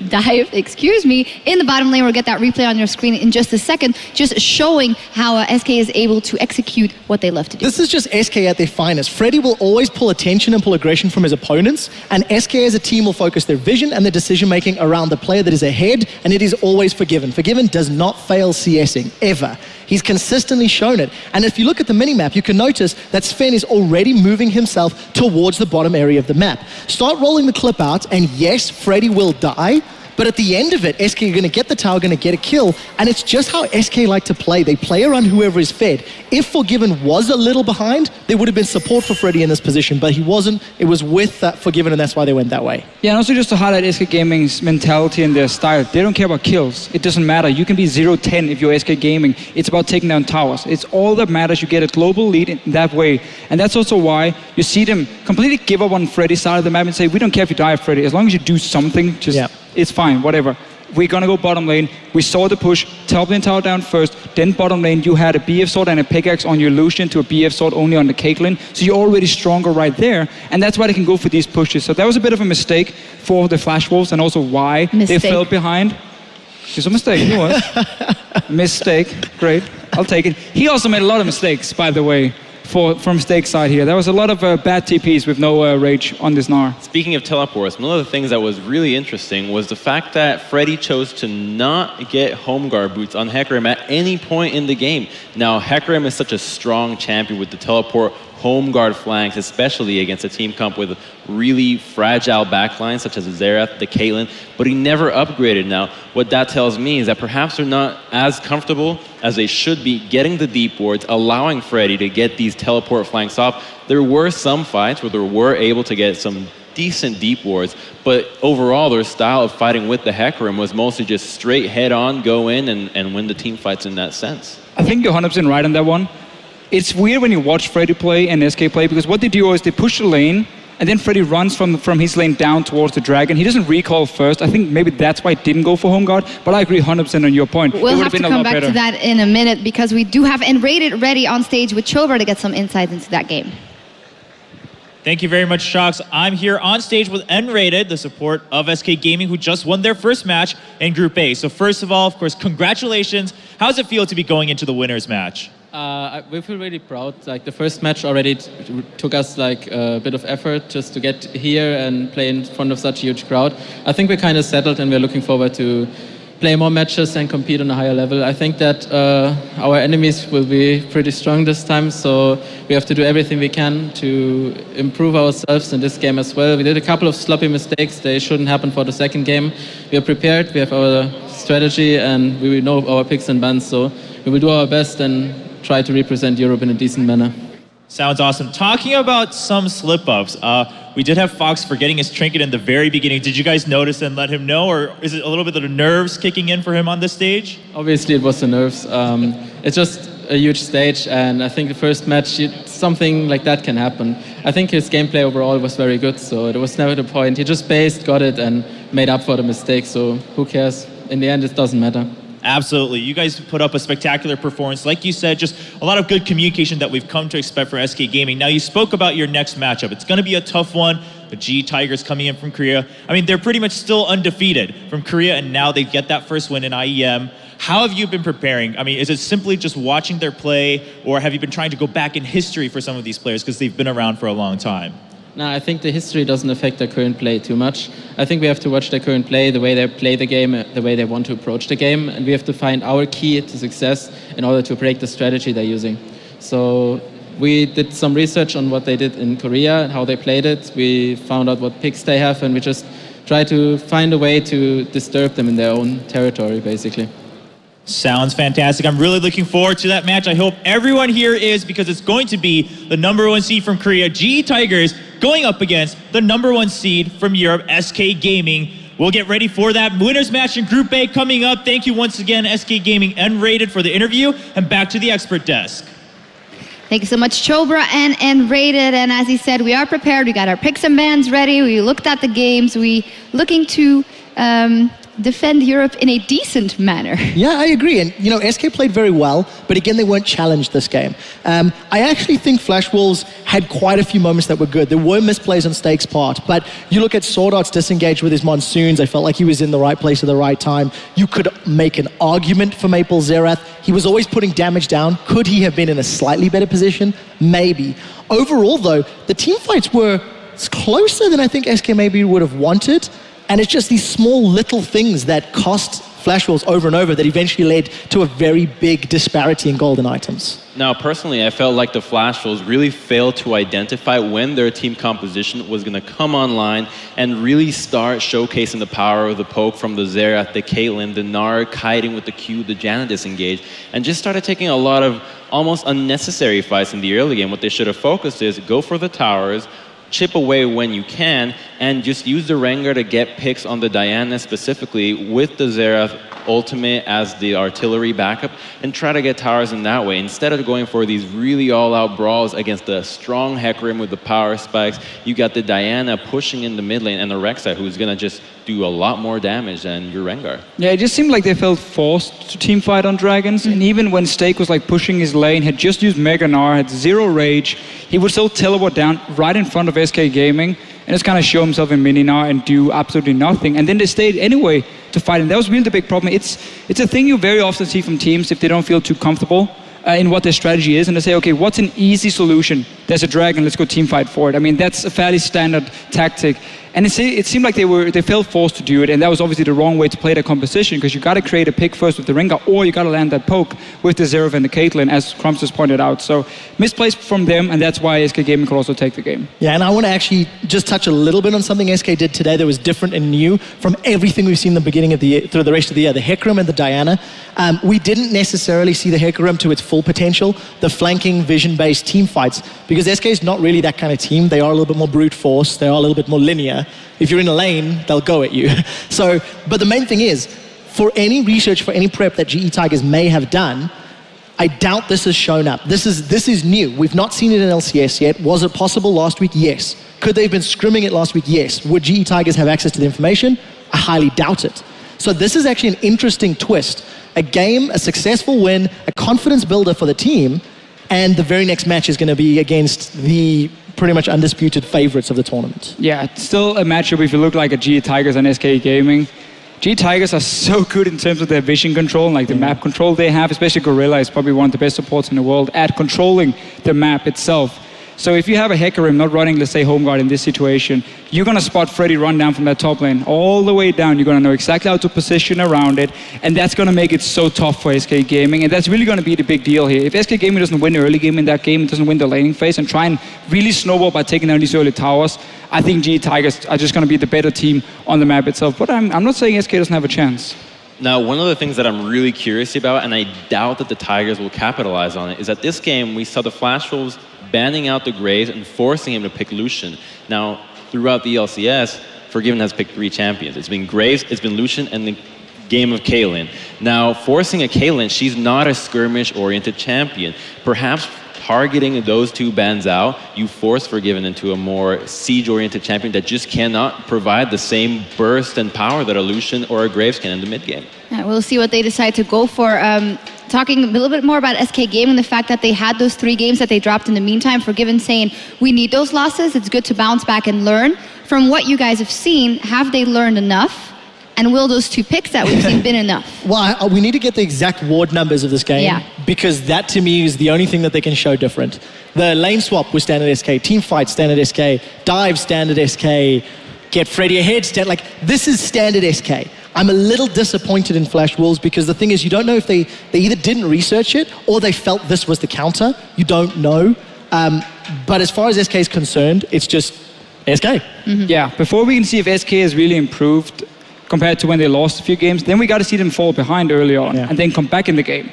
dive, in the bottom lane. We'll get that replay on your screen in just a second, just showing how SK is able to execute what they love to do.
This is just SK at their finest. Freddy will always pull attention and pull aggression from his opponents, and SK as a team will focus their vision and their decision-making around the player that is ahead, and it is always Forgiven. Forgiven does not fail CSing, ever. He's consistently shown it. And if you look at the minimap, you can notice that Sven is already moving himself towards the bottom area of the map. Start rolling the clip out, and yes, Freddy will die, but at the end of it, SK are going to get the tower, going to get a kill, and it's just how SK like to play. They play around whoever is fed. If Forgiven was a little behind, there would have been support for Freddy in this position, but he wasn't. It was with that Forgiven, and that's why they went that way.
Yeah, and also just to highlight SK Gaming's mentality and their style, they don't care about kills. It doesn't matter. You can be 0-10 if you're SK Gaming. It's about taking down towers. It's all that matters. You get a global lead in that way, and that's also why you see them completely give up on Freddy's side of the map and say, we don't care if you die, Freddy. As long as you do something, just it's fine, whatever. We're gonna go bottom lane. We saw the push, top lane tower down first, then bottom lane you had a BF sword and a pickaxe on your Lucian to a BF sword only on the Caitlyn, so you're already stronger right there, and that's why they can go for these pushes. So that was a bit of a mistake for the Flash Wolves, and also why they fell behind. It's a mistake, it was. Mistake, great, I'll take it. He also made a lot of mistakes, by the way, from Stake's side here. There was a lot of bad TPs with no rage on this Gnar.
Speaking of teleports, one of the things that was really interesting was the fact that Freddy chose to not get home guard boots on Hecarim at any point in the game. Now, Hecarim is such a strong champion with the teleport home guard flanks, especially against a team comp with really fragile backlines such as the Xerath, the Caitlyn, but he never upgraded. Now, what that tells me is that perhaps they're not as comfortable as they should be, getting the deep wards, allowing Freddy to get these teleport flanks off. There were some fights where they were able to get some decent deep wards, but overall their style of fighting with the Hecarim was mostly just straight head on, go in and win the team fights in that sense.
I think you're 100% right on that one. It's weird when you watch Freddy play and SK play, because what they do is they push the lane, and then Freddy runs from his lane down towards the dragon. He doesn't recall first. I think maybe that's why it didn't go for Home Guard, but I agree 100% on your point.
We'll have to come back to that in a minute, because we do have Enrated ready on stage with Chobra to get some insights into that game.
Thank you very much, Shocks. I'm here on stage with N-Rated, the support of SK Gaming, who just won their first match in Group A. So first of all, of course, congratulations. How does it feel to be going into the winner's match?
We feel really proud. Like, the first match already took us like a bit of effort just to get here and play in front of such a huge crowd. I think we're kind of settled, and we're looking forward to play more matches and compete on a higher level. I think that our enemies will be pretty strong this time, so we have to do everything we can to improve ourselves in this game as well. We did a couple of sloppy mistakes. They shouldn't happen for the second game. We are prepared, we have our strategy, and we know our picks and bans, so we will do our best and try to represent Europe in a decent manner.
Sounds awesome. Talking about some slip-ups, we did have Fox forgetting his trinket in the very beginning. Did you guys notice and let him know, or is it a little bit of the nerves kicking in for him on this stage?
Obviously it was the nerves. It's just a huge stage, and I think the first match, something like that can happen. I think his gameplay overall was very good, so there was never the point. He just based, got it, and made up for the mistake, so who cares? In the end, it doesn't matter.
Absolutely. You guys put up a spectacular performance. Like you said, just a lot of good communication that we've come to expect from SK Gaming. Now, you spoke about your next matchup. It's going to be a tough one. The G Tigers coming in from Korea. I mean, they're pretty much still undefeated from Korea, and now they get that first win in IEM. How have you been preparing? I mean, is it simply just watching their play, or have you been trying to go back in history for some of these players because they've been around for a long time?
No, I think the history doesn't affect their current play too much. I think we have to watch their current play, the way they play the game, the way they want to approach the game, and we have to find our key to success in order to break the strategy they're using. So we did some research on what they did in Korea and how they played it. We found out what picks they have, and we just try to find a way to disturb them in their own territory, basically.
Sounds fantastic. I'm really looking forward to that match. I hope everyone here is, because it's going to be the #1 seed from Korea, G Tigers, going up against the #1 seed from Europe, SK Gaming. We'll get ready for that winners match in Group A coming up. Thank you once again, SK Gaming N-Rated, for the interview, and back to the expert desk.
Thank you so much, Chobra and N-Rated. And as he said, we are prepared. We got our picks and bans ready. We looked at the games. We looking to defend Europe in a decent manner.
Yeah, I agree. And, you know, SK played very well, but again, they weren't challenged this game. I actually think Flash Wolves had quite a few moments that were good. There were misplays on Stake's part, but you look at Swordart's disengage with his Monsoons. I felt like he was in the right place at the right time. You could make an argument for Maple Xerath. He was always putting damage down. Could he have been in a slightly better position? Maybe. Overall, though, the team fights were closer than I think SK maybe would have wanted. And it's just these small little things that cost Flash Wolves over and over that eventually led to a very big disparity in golden items.
Now, personally, I felt like the Flash Wolves really failed to identify when their team composition was going to come online and really start showcasing the power of the poke from the Xerath, the Caitlyn, the Gnar, kiting with the Q, the Janna disengage, and just started taking a lot of almost unnecessary fights in the early game. What they should have focused is go for the towers, chip away when you can, and just use the Rengar to get picks on the Diana specifically with the Xerath ultimate as the artillery backup, and try to get towers in that way instead of going for these really all-out brawls against the strong Hecarim with the power spikes. You got the Diana pushing in the mid lane and the Rek'Sai, who's gonna just do a lot more damage than your Rengar.
Yeah, it just seemed like they felt forced to team fight on Dragons, and even when Stake was like pushing his lane, had just used Mega Gnar, had 0 rage, he would still teleport down right in front of SK Gaming and just kind of show himself in mini Gnar and do absolutely nothing. And then they stayed anyway to fight, and that was really the big problem. It's a thing you very often see from teams if they don't feel too comfortable in what their strategy is, and they say, okay, what's an easy solution there's a dragon, let's go team fight for it. I mean, that's a fairly standard tactic. And it seemed like they felt forced to do it, and that was obviously the wrong way to play the composition, because you got to create a pick first with the Rengar, or you got to land that poke with the Xerath and the Caitlyn, as Crumbs just pointed out. So misplaced from them, and that's why SK Gaming could also take the game.
Yeah, and I want to actually just touch a little bit on something SK did today that was different and new from everything we've seen in the beginning of the year, through the rest of the year, the Hecarim and the Diana. We didn't necessarily see the Hecarim to its full potential, the flanking, vision-based team fights, because SK is not really that kind of team. They are a little bit more brute force, they are a little bit more linear. If you're in a lane, they'll go at you. So, but the main thing is, for any research, for any prep that GE Tigers may have done, I doubt this has shown up. This is new. We've not seen it in LCS yet. Was it possible last week? Yes. Could they have been scrimming it last week? Yes. Would GE Tigers have access to the information? I highly doubt it. So this is actually an interesting twist. A game, a successful win, a confidence builder for the team, and the very next match is going to be against the pretty much undisputed favorites of the tournament.
Yeah, it's still a matchup if you look like a GE Tigers and SK Gaming. GE Tigers are so good in terms of their vision control and like the map control they have, especially Gorilla is probably one of the best supports in the world at controlling the map itself. So if you have a Hecarim not running, let's say, home guard in this situation, you're going to spot Freddy run down from that top lane all the way down. You're going to know exactly how to position around it, and that's going to make it so tough for SK Gaming, and that's really going to be the big deal here. If SK Gaming doesn't win the early game in that game, it doesn't win the laning phase, and try and really snowball by taking down these early towers, I think GE Tigers are just going to be the better team on the map itself. But I'm not saying SK doesn't have a chance.
Now, one of the things that I'm really curious about, and I doubt that the Tigers will capitalize on it, is that this game we saw the Flash Wolves banning out the Graves and forcing him to pick Lucian. Now, throughout the LCS, Forgiven has picked 3 champions. It's been Graves, it's been Lucian, and the game of Caitlyn. Now, forcing a Caitlyn, she's not a skirmish-oriented champion. Perhaps targeting those 2 bans out, you force Forgiven into a more siege-oriented champion that just cannot provide the same burst and power that a Lucian or a Graves can in the mid-game.
Yeah, we'll see what they decide to go for. Talking a little bit more about SK Gaming, the fact that they had those 3 games that they dropped in the meantime, Forgiven saying, we need those losses, it's good to bounce back and learn. From what you guys have seen, have they learned enough? And will those 2 picks that we've seen been enough?
Well, we need to get the exact ward numbers of this game, because that to me is the only thing that they can show different. The lane swap was standard SK, team fight standard SK, dive standard SK, get Freddy ahead, like this is standard SK. I'm a little disappointed in Flash Wolves because the thing is you don't know if they either didn't research it or they felt this was the counter. You don't know. But as far as SK is concerned, it's just SK.
Mm-hmm. Yeah, before we can see if SK has really improved compared to when they lost a few games, then we got to see them fall behind early on and then come back in the game.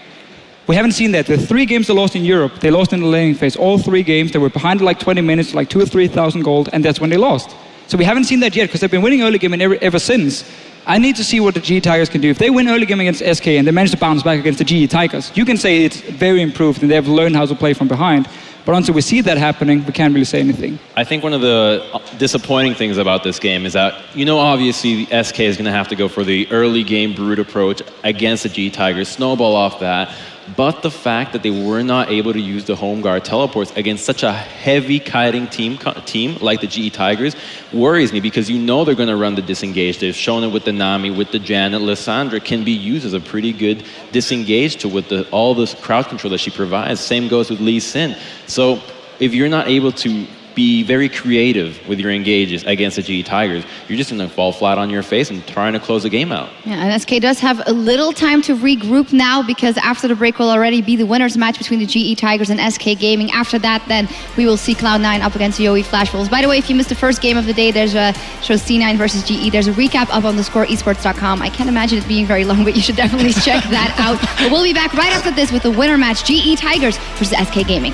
We haven't seen that. The 3 games they lost in Europe, they lost in the laning phase. All 3 games, they were behind like 20 minutes, like 2,000 or 3,000 gold, and that's when they lost. So we haven't seen that yet because they've been winning early game ever since. I need to see what the GE Tigers can do. If they win early game against SK and they manage to bounce back against the GE Tigers, you can say it's very improved and they've learned how to play from behind. But until we see that happening, we can't really say anything.
I think one of the disappointing things about this game is that, obviously the SK is going to have to go for the early game brute approach against the GE Tigers, snowball off that. But the fact that they were not able to use the home guard teleports against such a heavy kiting team like the GE Tigers worries me, because they're going to run the disengage. They've shown it with the Nami, with the Janet. Lissandra can be used as a pretty good disengage with all this crowd control that she provides. Same goes with Lee Sin. So if you're not able to be very creative with your engages against the GE Tigers, you're just going to fall flat on your face and trying to close the game out.
Yeah, and SK does have a little time to regroup now, because after the break will already be the winners match between the GE Tigers and SK Gaming. After that, then we will see Cloud9 up against Yowie Flash Wolves. By the way, if you missed the first game of the day, there's a show C9 versus GE. There's a recap up on thescoreesports.com. I can't imagine it being very long, but you should definitely check that out. But we'll be back right after this with the winner match, GE Tigers versus SK Gaming.